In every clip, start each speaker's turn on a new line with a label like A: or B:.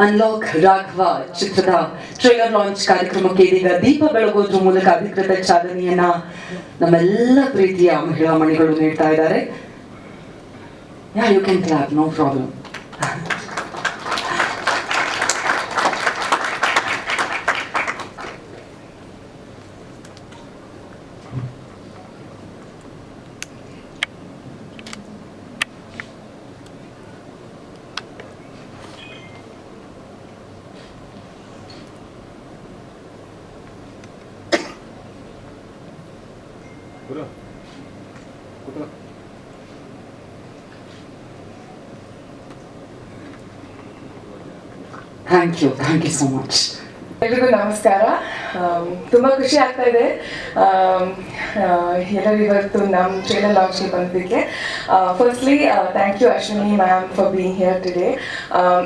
A: Unlock Raghava ಚಿತ್ರದ trailer launch ಕಾರ್ಯಕ್ರಮಕ್ಕೆ ಇದೀಗ ದೀಪ ಬೆಳಗೋದ್ರ ಮೂಲಕ ಅಧಿಕೃತ ಚಾಲನೆಯನ್ನ ನಮ್ಮೆಲ್ಲ ಪ್ರೀತಿಯ ಮಹಿಳಾ ಮಣಿಗಳು ನೀಡ್ತಾ ಇದ್ದಾರೆ. You can clap, no problem. Thank you so much.
B: ಎಲ್ರಿಗೂ ನಮಸ್ಕಾರ. ತುಂಬ ಖುಷಿ ಆಗ್ತಾ ಇದೆ ಎಲ್ಲರೂ ಇವತ್ತು ನಮ್ಮ ಟ್ರೈಲರ್ ಲಾಂಚ್ಗೆ ಬಂದಿದ್ದಕ್ಕೆ. Firstly thank you Ashwini ma'am for being here today.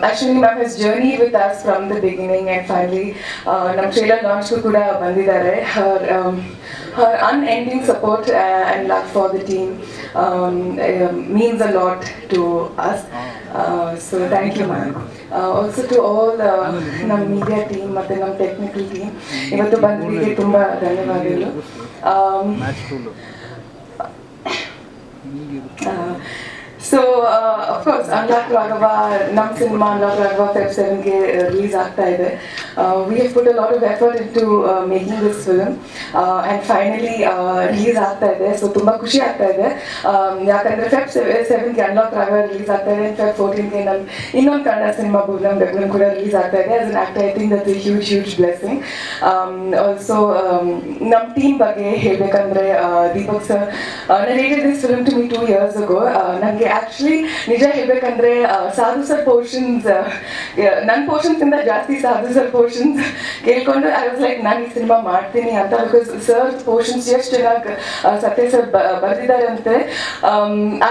B: Ashwini ma'am has journey with us from the beginning and finally ನಮ್ಮ ಟ್ರೈಲರ್ ಲಾಂಚ್ಗೂ ಕೂಡ ಬಂದಿದ್ದಾರೆ. her unending support and love for the team means a lot to us. So thank you ma'am. Also to all ನಮ್ಮ media team ಮತ್ತು ನಮ್ಮ technical team ಇವತ್ತು ಬಂದಿದ್ದಕ್ಕೆ ತುಂಬ ಧನ್ಯವಾದಗಳು. So of course Unlock Raghava, ನಮ್ಮ ಸಿನಿಮಾ Unlock Raghava Feb 7ಗೆ ರಿಲೀಸ್ ಆಗ್ತಾ ಇದೆ. We have put a lot of effort into making this film and finally release ಆಗ್ತಾ ಇದೆ. ಸೊ ತುಂಬ ಖುಷಿ ಆಗ್ತಾ ಇದೆ ಯಾಕಂದರೆ Feb 7ಗೆ Unlock Raghava ರಿಲೀಸ್ ಆಗ್ತಾ ಇದೆ. Feb 14ಗೆ ನನ್ನ ಇನ್ನೊಂದು ಕನ್ನಡ ಸಿನಿಮಾ ಬುಗ್ಲಂ ಬೆಗ್ಲಂ ಕೂಡ ರಿಲೀಸ್ ಆಗ್ತಾ ಇದೆ. As an actor I think that's A huge blessing. Also ನಮ್ಮ ಟೀಮ್ ಬಗ್ಗೆ ಹೇಳಬೇಕಂದ್ರೆ Deepak sir narrated this film to me 2 years ago. ನನಗೆ ಆ್ಯಕ್ಚುಲಿ ನಿಜ ಹೇಳಬೇಕಂದ್ರೆ ಸಾಧು ಸರ್ ಪೋರ್ಷನ್ಸ್ ನನ್ನ ಪೋರ್ಷನ್ಸಿಂದ ಜಾಸ್ತಿ ಸಾಧು ಸರ್ ಪೋರ್ಷನ್ಸ್ ಕೇಳ್ಕೊಂಡು ಐ ವಾಸ್ ಲೈಕ್ ನಾನು ಈ ಸಿನಿಮಾ ಮಾಡ್ತೀನಿ ಅಂತ. ಬಿಕಾಸ್ ಸರ್ ಪೋರ್ಷನ್ಸ್ ಎಷ್ಟು ಚೆನ್ನಾಗಿ ಸತ್ಯ ಸರ್ ಬರೆದಿದ್ದಾರೆ ಅಂತೆ.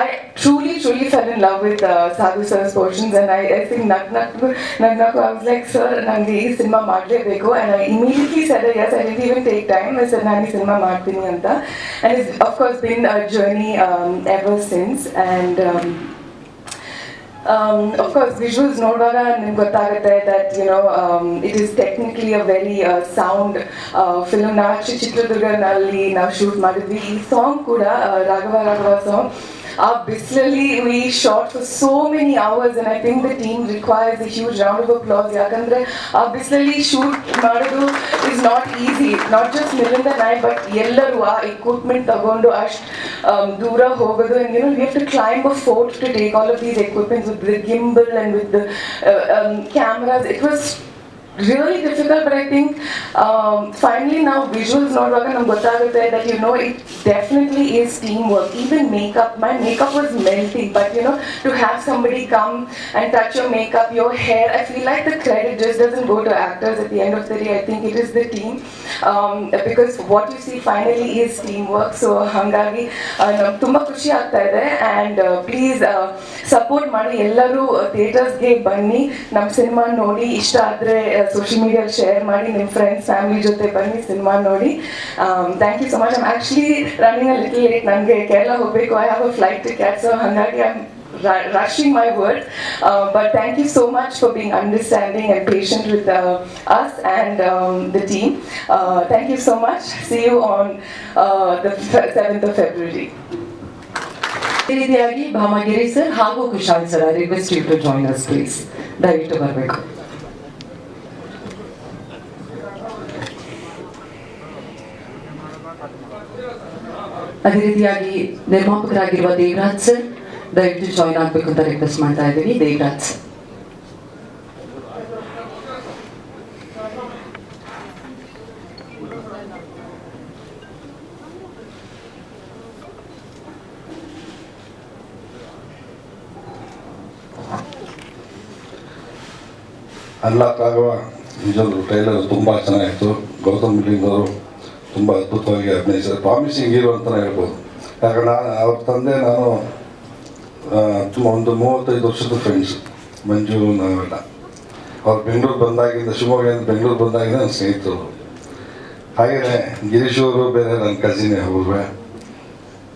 B: I truly fell in love with Sadhu sir's portions and I think ನಗ್ನಾಕು ಐ ವಾಸ್ ಲೈಕ್ ಸರ್ ನನಗೆ ಈ ಸಿನಿಮಾ ಮಾಡಲೇಬೇಕು. And I immediately said yes, I did even take time sir ನಾನು ಈ ಸಿನಿಮಾ ಮಾಡ್ತೀನಿ ಅಂತ. And it's of course been a journey ever since. And of course visuals ನೋಡುವಾಗ ನಿಮ್ಗೆ ಗೊತ್ತಾಗುತ್ತೆ that it is technically a very sound film. ನಾವು ಚಿತ್ರದುರ್ಗನಲ್ಲಿ ನಾವು ಶೂಟ್ ಮಾಡಿದ್ವಿ. ಈ ಸಾಂಗ್ ಕೂಡ ರಾಘವ ಸಾಂಗ್ ಆ ಬಿಸಿಲಲ್ಲಿ we shot for so many hours and I think the team requires a huge round of applause. ಯಾಕಂದ್ರೆ ಆ ಬಿಸಿಲಲ್ಲಿ ಶೂಟ್ ಮಾಡೋದು is not easy, not just Milind and I but ಎಲ್ಲರೂ ಆ equipment ತಗೊಂಡು ಅಷ್ಟು ದೂರ ಹೋಗೋದು. and we have to climb a fort to take all of these equipments with the gimbal and with the cameras. It was really difficult, but I think finally now visuals ನೋಡುವಾಗ ನಮ್ಗೆ ಗೊತ್ತಾಗುತ್ತೆ that it definitely is teamwork. Even makeup, my makeup was melting, but to have somebody come and touch your makeup, your hair, I feel like the credit just doesn't go to actors at the end of the day. I think it is the team because what you see finally is teamwork. So hangagi ತುಂಬಾ ಖುಷಿ ಆಗ್ತಾ ಇದೆ. and please support ಮಾಡಿ, ಎಲ್ಲರೂ ಥಿಯೇಟರ್ಸ್ಗೆ ಬನ್ನಿ, ನಮ್ಮ cinema ನೋಡಿ, ಇಷ್ಟ ಆದರೆ ಸೋಷಿಯಲ್ ಮೀಡಿಯಲ್ಲಿ ಶೇರ್ ಮಾಡಿ, ನಿಮ್ಮ ಫ್ರೆಂಡ್ಸ್ ಫ್ಯಾಮಿಲಿ ಜೊತೆ ಬನ್ನಿ, ಸಿನಿಮಾ ನೋಡಿ. Thank you so much. I'm actually running a little late, ನನಗೆ ಕೇರಳ ಹೋಗಬೇಕು, I have a flight to catch. So ಹಾಗಾಗಿ I am rushing my words, but thank you so much for being understanding and patient with us and the team. Thank you so much. See you on the 7th of February.
A: ಈ ರೀತಿಯಾಗಿ Bhamagiri sir ಹಾಗೂ Kushal sir, I request you to join us please. ದಯವಿಟ್ಟು ಬರಬೇಕು. ಅದೇ ರೀತಿಯಾಗಿ ನಿರ್ಮಾಪಕರಾಗಿರುವ Devaraj sir ದಯವಿಟ್ಟು join ಆಗಬೇಕು ಅಂತ ರಿಕ್ವೆಸ್ಟ್ ಮಾಡ್ತಾ ಇದ್ದೀವಿ. ದೇವರಾಜ್ ಸರ್.
C: ಅನ್ಲಾಕ್ ರಾಘವ ನಿಜವಾಗ್ಲೂ ಟ್ರೈಲರ್ ತುಂಬ ಚೆನ್ನಾಗಿತ್ತು. ಗೌತಮ್ ಮಿಲಿಂದ್ ಅವರು ತುಂಬ ಅದ್ಭುತವಾಗಿ ಅಭಿನಯಿಸಿದ್ದಾರೆ. ಪ್ರಾಮಿಸಿಂಗ್ ಹೀರೋ ಅಂತಲೇ ಹೇಳ್ಬೋದು. ಯಾಕಂದ್ರೆ ಅವ್ರ ತಂದೆ ನಾನು ಒಂದು 35 ವರ್ಷದ ಫ್ರೆಂಡ್ಸ್, ಮಂಜು ನಾವೆಲ್ಲ. ಅವ್ರು ಬೆಂಗಳೂರು ಬಂದಾಗಿಂದ, ಶಿವಮೊಗ್ಗದಿಂದ ಬೆಂಗಳೂರು ಬಂದಾಗಿಂದ ನನ್ನ ಸ್ನೇಹಿತರು. ಹಾಗೆಯೇ ಗಿರೀಶ್ ಅವರು ಬೇರೆ ನನ್ನ ಕಸಿನೇ ಅವ್ರೆ.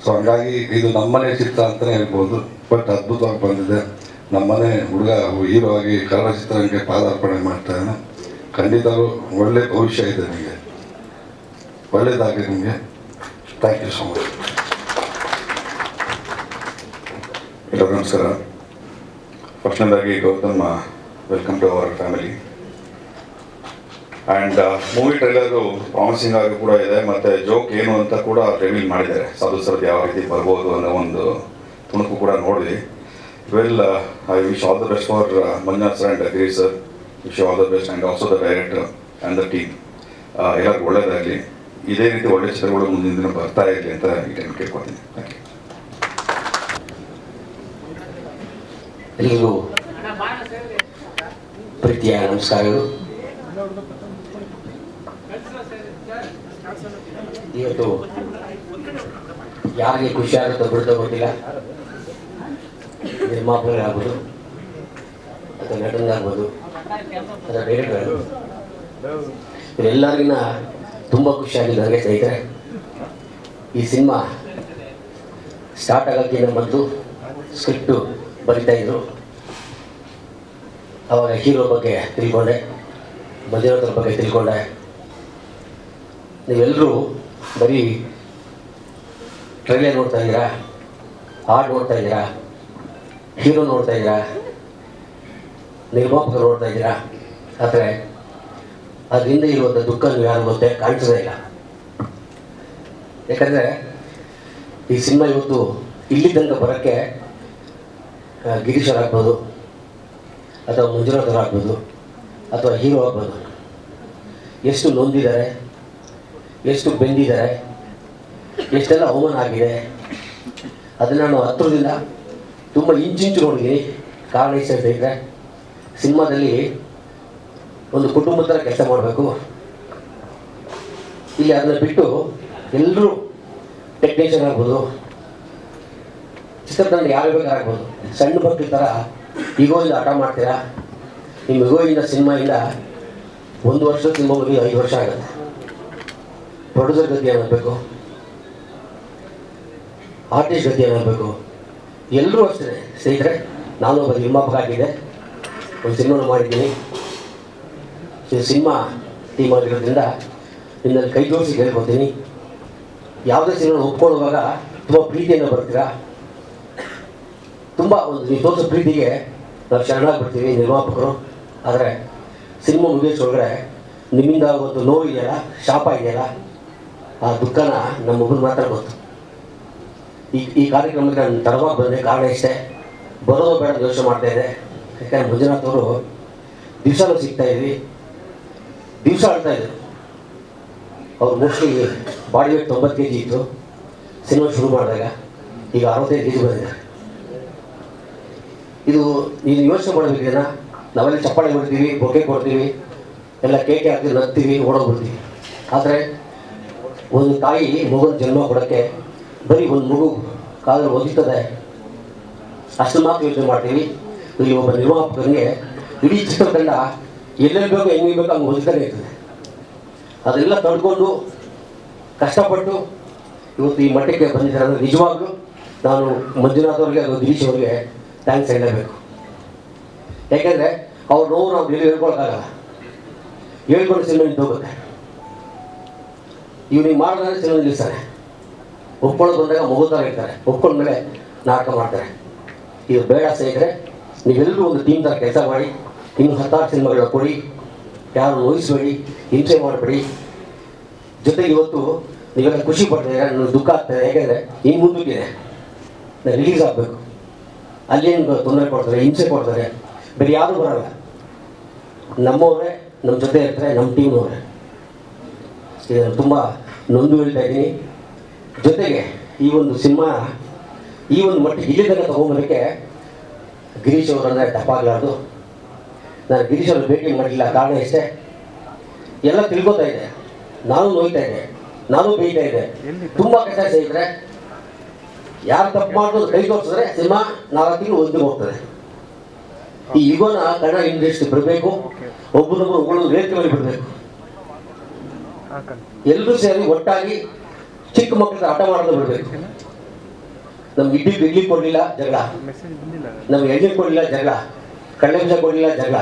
C: ಸೊ ಹಂಗಾಗಿ ಇದು ನಮ್ಮನೆ ಚಿತ್ರ ಅಂತಲೇ ಹೇಳ್ಬೋದು. ಬಟ್ ಅದ್ಭುತವಾಗಿ ಬಂದಿದೆ. ನಮ್ಮನೆ ಹುಡುಗ ಹೀರೋ ಆಗಿ ಕನ್ನಡ ಚಿತ್ರರಂಗಕ್ಕೆ ಪಾದಾರ್ಪಣೆ ಮಾಡ್ತಾನೆ. ಖಂಡಿತವೂ ಒಳ್ಳೆ ಭವಿಷ್ಯ ಇದೆ ನಿಮಗೆ. ಒಳ್ಳೆಯದಾಗಲಿ ನಿಮಗೆ. Thank you so much.
D: ಎಲ್ಲರಿಗೂ ನಮಸ್ಕಾರ. ಫಸ್ಟ್ನೇದಾಗಿ Gautam, welcome to our family. And movie trailer promising ಆಗಿ ಕೂಡ ಇದೆ, ಮತ್ತು ಜೋಕ್ ಏನು ಅಂತ ಕೂಡ ರಿವೀಲ್ ಮಾಡಿದ್ದಾರೆ. ಸಾಧು ಸರದಿ ಯಾವ ರೀತಿ ಬರ್ಬೋದು ಅನ್ನೋ ಒಂದು ತುಣುಕು ಕೂಡ ನೋಡಿದ್ವಿ. Well, I wish all the best for Manjunath sir and Girish sir. Wish all the best and also the director and the team. ಎಲ್ಲರಿಗೂ ಒಳ್ಳೆಯದಾಗಲಿ. ಇದೇ ರೀತಿ ಒಳ್ಳೆಯ ಚಿತ್ರಗಳು ಮುಂದಿನ ದಿನ ಬರ್ತಾ ಇರಲಿ ಅಂತ ಈ ಟೈಮ್ ಕೇಳ್ಕೊತೀನಿ. Thank you.
E: ಎಲ್ಲರಿಗೂ ಪ್ರೀತಿಯ ನಮಸ್ಕಾರಗಳು. ಇವತ್ತು ಯಾರಿಗೆ ಖುಷಿ ಆಗುತ್ತೋ ಬಿಡುತ್ತೋ ಗೊತ್ತಿಲ್ಲ. ನಿರ್ಮಾಪಕರಾಗ್ಬೋದು, ಅಥವಾ ನಟನಾಗ್ಬೋದು, ಅಥವಾ ಡೈರೆಕ್ಟರ್, ಇವರೆಲ್ಲರಿಗಿನ್ನ ತುಂಬ ಖುಷಿಯಾಗಿದೆ ನನಗೆ. ಸ್ನೇಹಿತರೆ, ಈ ಸಿನಿಮಾ ಸ್ಟಾರ್ಟ್ ಆಗೋಕ್ಕಿಂತ ಮೊದಲು ಸ್ಕ್ರಿಪ್ಟು ಬರಿತಾಯಿದ್ರು. ಅವಾಗ ಹೀರೋ ಬಗ್ಗೆ ತಿಳ್ಕೊಂಡೆ, ಮಂಜುನಾಥ್ರ ಬಗ್ಗೆ ತಿಳ್ಕೊಂಡೆ. ನೀವೆಲ್ಲರೂ ಬರೀ ಟ್ರೈಲರ್ ನೋಡ್ತಾ ಇದ್ದೀರಾ, ಹಾಡು ನೋಡ್ತಾ ಇದ್ದೀರಾ, ಹೀರೋ ನೋಡ್ತಾ ಇದ್ದೀರಾ, ನಿರ್ಮಾಪಕರು ನೋಡ್ತಾ ಇದ್ದೀರಾ. ಆದರೆ ಅದರಿಂದ ಇರುವಂಥ ದುಃಖ ನೀವು ಯಾರು ಗೊತ್ತೇ ಕಾಣಿಸೋದೇ ಇಲ್ಲ. ಯಾಕಂದರೆ ಈ ಸಿನಿಮಾ ಇವತ್ತು ಇಲ್ಲಿ ತನಕ ಬರೋಕ್ಕೆ ಗಿರೀಶ್ ಆಗ್ಬೋದು, ಅಥವಾ ಮಂಜುನಾಥ್ ಆಗ್ಬೋದು, ಅಥವಾ ಹೀರೋ ಆಗ್ಬೋದು, ಎಷ್ಟು ನೊಂದಿದ್ದಾರೆ, ಎಷ್ಟು ಬೆಂದಿದ್ದಾರೆ, ಎಷ್ಟೆಲ್ಲ ಅವಮಾನ ಆಗಿದೆ, ಅದನ್ನು ನಾನು ಹತ್ರದಿಂದ ತುಂಬ ಇಂಚಿಂಚು ನೋಡಿದ್ದೀನಿ. ಕಾರಣ ಇಷ್ಟ ಇದ್ದರೆ ಸಿನಿಮಾದಲ್ಲಿ ಒಂದು ಕುಟುಂಬದ ಥರ ಕೆಲಸ ಮಾಡಬೇಕು. ಇಲ್ಲಿ ಅದನ್ನು ಬಿಟ್ಟು ಎಲ್ಲರೂ ಟೆಕ್ನಿಷಿಯನ್ ಆಗ್ಬೋದು, ಚಿತ್ರದಲ್ಲಿ ಯಾರು ಬೇಕಾಗ್ಬೋದು, ಸಣ್ಣ ಮಕ್ಕಳ ಥರ ಈಗೋಯಿಂದ ಆಟ ಮಾಡ್ತೀರಾ. ನಿಮ್ಮ ಈಗೋಯಿಂದ ಸಿನಿಮಾಯಿಂದ 1 ವರ್ಷ ಸಿನಿಮಾ ಮುಗಿ 5 ವರ್ಷ ಆಗುತ್ತೆ. ಪ್ರೊಡ್ಯೂಸರ್ ಗತಿ ಏನಾಗಬೇಕು, ಆರ್ಟಿಸ್ಟ್ ಗತಿ ಏನಾಗಬೇಕು, ಎಲ್ಲರೂ ಅಷ್ಟೇ. ಸ್ನೇಹಿತರೆ, ನಾನು ಒಬ್ಬ ನಿರ್ಮಾಪಕ ಆಗಿದ್ದೆ, ಒಂದು ಸಿನಿಮಾನು ಮಾಡಿದ್ದೀನಿ. ಇದು ಸಿನಿಮಾ ಟೀಮ್ ಆಗಿರೋದ್ರಿಂದ ನಿನ್ನಲ್ಲಿ ಕೈ ಜೋಡಿಸಿ ಕೇಳ್ಕೊತೀನಿ, ಯಾವುದೇ ಸಿನಿಮಾ ಒಪ್ಕೊಳ್ಳುವಾಗ ತುಂಬ ಪ್ರೀತಿಯಿಂದ ಬರ್ತೀರಾ. ತುಂಬ ಒಂದು ನೀವು ತೋರಿಸೋ ಪ್ರೀತಿಗೆ ನಾವು ಶರಣಾಗ್ಬಿಡ್ತೀವಿ ನಿರ್ಮಾಪಕರು. ಆದರೆ ಸಿನಿಮಾ ಮುಗಿಸೋಳಗಡೆ ನಿಮ್ಮಿಂದ ಆಗುವಂಥ ನೋವು ಇದೆಯಲ್ಲ, ಶಾಪ ಇದೆಯಲ್ಲ, ಆ ದುಃಖನ ನಮ್ಮೊಬ್ಬರು ಮಾತ್ರ ಗೊತ್ತು. ಈ ಕಾರ್ಯಕ್ರಮಕ್ಕೆ ನಾನು ತಡವಾಗಿ ಬಂದೆ. ಕಾರಣ ಇಷ್ಟೇ, ಬರೋದು ಬೇಡ ಯೋಚನೆ ಮಾಡ್ತಾಯಿದ್ದೆ. ಯಾಕಂದರೆ ಮಂಜುನಾಥ್ ಅವರು ದಿವಸನೂ ಸಿಗ್ತಾಯಿದ್ವಿ, ದಿವಸ ಆಡ್ತಾಯಿದ್ರು. ಅವ್ರು ಮೋಸ್ಟ್ಲಿ ಬಾಡಿ ವೇಟ್ 90 kg ಇತ್ತು ಸಿನಿಮಾ ಶುರು ಮಾಡಿದಾಗ. ಈಗ 65 kg ಬಂದಿದ್ದಾರೆ. ಇದು ನೀನು ಯೋಚನೆ ಮಾಡಬೇಕಿದೆನಾ? ನಾವೆಲ್ಲ ಚಪ್ಪಾಳೆ ಕೊಡ್ತೀವಿ, ಬೊಕ್ಕೆ ಕೊಡ್ತೀವಿ, ಎಲ್ಲ ಕೇಕೆ ಹಾಕ್ತೀವಿ, ನಗ್ತೀವಿ, ಓಡೋಗ್ಬಿಡ್ತೀವಿ. ಆದರೆ ಒಂದು ತಾಯಿ ಮಗುನ ಜನ್ಮ ಕೊಡೋಕ್ಕೆ ಬರೀ ಒಂದು ಮಗು ಕಾಲಲ್ಲಿ ಒದಿತದೆ, ಅಷ್ಟು ಮಾತ್ರ ಯೋಚನೆ ಮಾಡ್ತೀವಿ. ಇಲ್ಲಿ ಒಬ್ಬ ನಿರ್ಮಾಪಕನಿಗೆ ಇಡೀ ಚಿತ್ರತಂಡ ಎಲ್ಲೆಲ್ಲಿ ಬೇಕು ಹೆಂಗೆ ಬೇಕು ಹಂಗೆ ಒದಿತಾನೆ ಇರ್ತದೆ. ಅದೆಲ್ಲ ತಡ್ಕೊಂಡು ಕಷ್ಟಪಟ್ಟು ಇವತ್ತು ಈ ಮಟ್ಟಕ್ಕೆ ಬಂದಿದ್ದಾರೆ ಅಂದರೆ ನಿಜವಾಗ್ಲೂ ನಾನು ಮಂಜುನಾಥ್ ಅವ್ರಿಗೆ ಅಥವಾ ಗಿರೀಶ್ ಅವ್ರಿಗೆ ಥ್ಯಾಂಕ್ಸ್ ಹೇಳಬೇಕು. ಯಾಕೆಂದರೆ ಅವ್ರ ನೋವು ನಾವು ಎಲ್ಲಿ ಹೇಳ್ಕೊಳಕ್ಕಾಗಲ್ಲ. ಹೇಳ್ಕೊಂಡು ಸಿನಿಮಾ ನಿಂತೋಗುತ್ತೆ. ಇವ್ರು ನೀವು ಮಾಡಿದ್ರೆ ಸಿನಿಮಾ ನಿಲ್ಲಿಸ್ತಾರೆ. ಒಪ್ಕೊಳ್ಳೋದು ಬಂದಾಗ ಮಗು ಥರ ಇರ್ತಾರೆ, ಒಪ್ಕೊಂಡ್ಮೇಲೆ ನಾಟಕ ಮಾಡ್ತಾರೆ. ಇದು ಬೇಡ ಸ್ನೇಹಿತರೆ. ನೀವೆಲ್ಲರೂ ಒಂದು ಟೀಮ್ ಥರ ಕೆಲಸ ಮಾಡಿ, ಇನ್ನು 10 ಸಿನಿಮಾಗಳನ್ನ ಕೊಡಿ, ಯಾರು ನೋಯಿಸಬೇಡಿ, ಹಿಂಸೆ ಮಾಡಬೇಡಿ. ಜೊತೆಗೆ ಇವತ್ತು ನೀವೆಲ್ಲ ಖುಷಿ ಪಡ್ತಿದ್ದೀರಾ, ನನಗೆ ದುಃಖ ಆಗ್ತದೆ. ಯಾಕೆಂದರೆ ಇನ್ನು ಮುಂದಕ್ಕೆ ನಾನು ರಿಲೀಸ್ ಆಗಬೇಕು. ಅಲ್ಲೇನು ತೊಂದರೆ ಕೊಡ್ತಾರೆ, ಹಿಂಸೆ ಕೊಡ್ತಾರೆ, ಬೇರೆ ಯಾರೂ ಬರೋಲ್ಲ. ನಮ್ಮವರೇ ನಮ್ಮ ಜೊತೆ ಇರ್ತಾರೆ, ನಮ್ಮ ಟೀಮ್ನವರೇ. ಇದನ್ನು ತುಂಬ ನೊಂದು ಹೇಳ್ತಾ ಇದ್ದೀನಿ. ಜೊತೆಗೆ ಈ ಒಂದು ಸಿನಿಮಾ ಈ ಒಂದು ಮಟ್ಟಿಗೆ ಇಲ್ಲಿ ತನಕ ತೊಗೊಂಬರೋಕ್ಕೆ ಗಿರೀಶ್ ಅವರನ್ನೇ ತಪ್ಪಾಗಲಾರ್ದು. ನಾನು ಗಿರೀಶ್ ಅವ್ರನ್ನ ಭೇಟಿ ಮಾಡಲಿಲ್ಲ. ಕಾರಣ ಇಷ್ಟೇ, ಎಲ್ಲ ತಿಳ್ಕೊತಾ ಇದೆ, ನಾನು ನೋಯ್ತಾ ಇದ್ದೆ, ನಾನು ಬೇಯ್ತಾ ಇದ್ದೆ. ತುಂಬ ಕಷ್ಟ ಸ್ನೇಹಿತರೆ. ಯಾರು ತಪ್ಪು ಮಾಡೋದು ಕೈ ತೋರಿಸಿದ್ರೆ ಸಿನಿಮಾ 4 ತಿಂಗಳು ಒಂದು ಹೋಗ್ತದೆ. ಈ ಯುಗನ ಕನ್ನಡ ಇಂಡಸ್ಟ್ರಿ ಬರಬೇಕು. ಒಬ್ಬರೊಬ್ಬರು ಒಬ್ಬರು ವೇದಿಕೆ ಮೇಲೆ ಬಿಡಬೇಕು. ಎಲ್ಲರೂ ಸೇರಿ ಒಟ್ಟಾಗಿ ಚಿಕ್ಕ ಮಕ್ಕಳ ಆಟ ಮಾಡೋದು ಬಿಡಬೇಕು. ನಮ್ಗೆ ಇಡ್ಲಿ ಕೊಡಲಿಲ್ಲ ಜಗಳ, ನಮ್ಗೆ ಎಣ್ಣೆ ಕೊಡಲಿಲ್ಲ ಜಗಳ, ಕಡಲೆಬೀಜ ಕೊಡಲಿಲ್ಲ ಜಗಳ,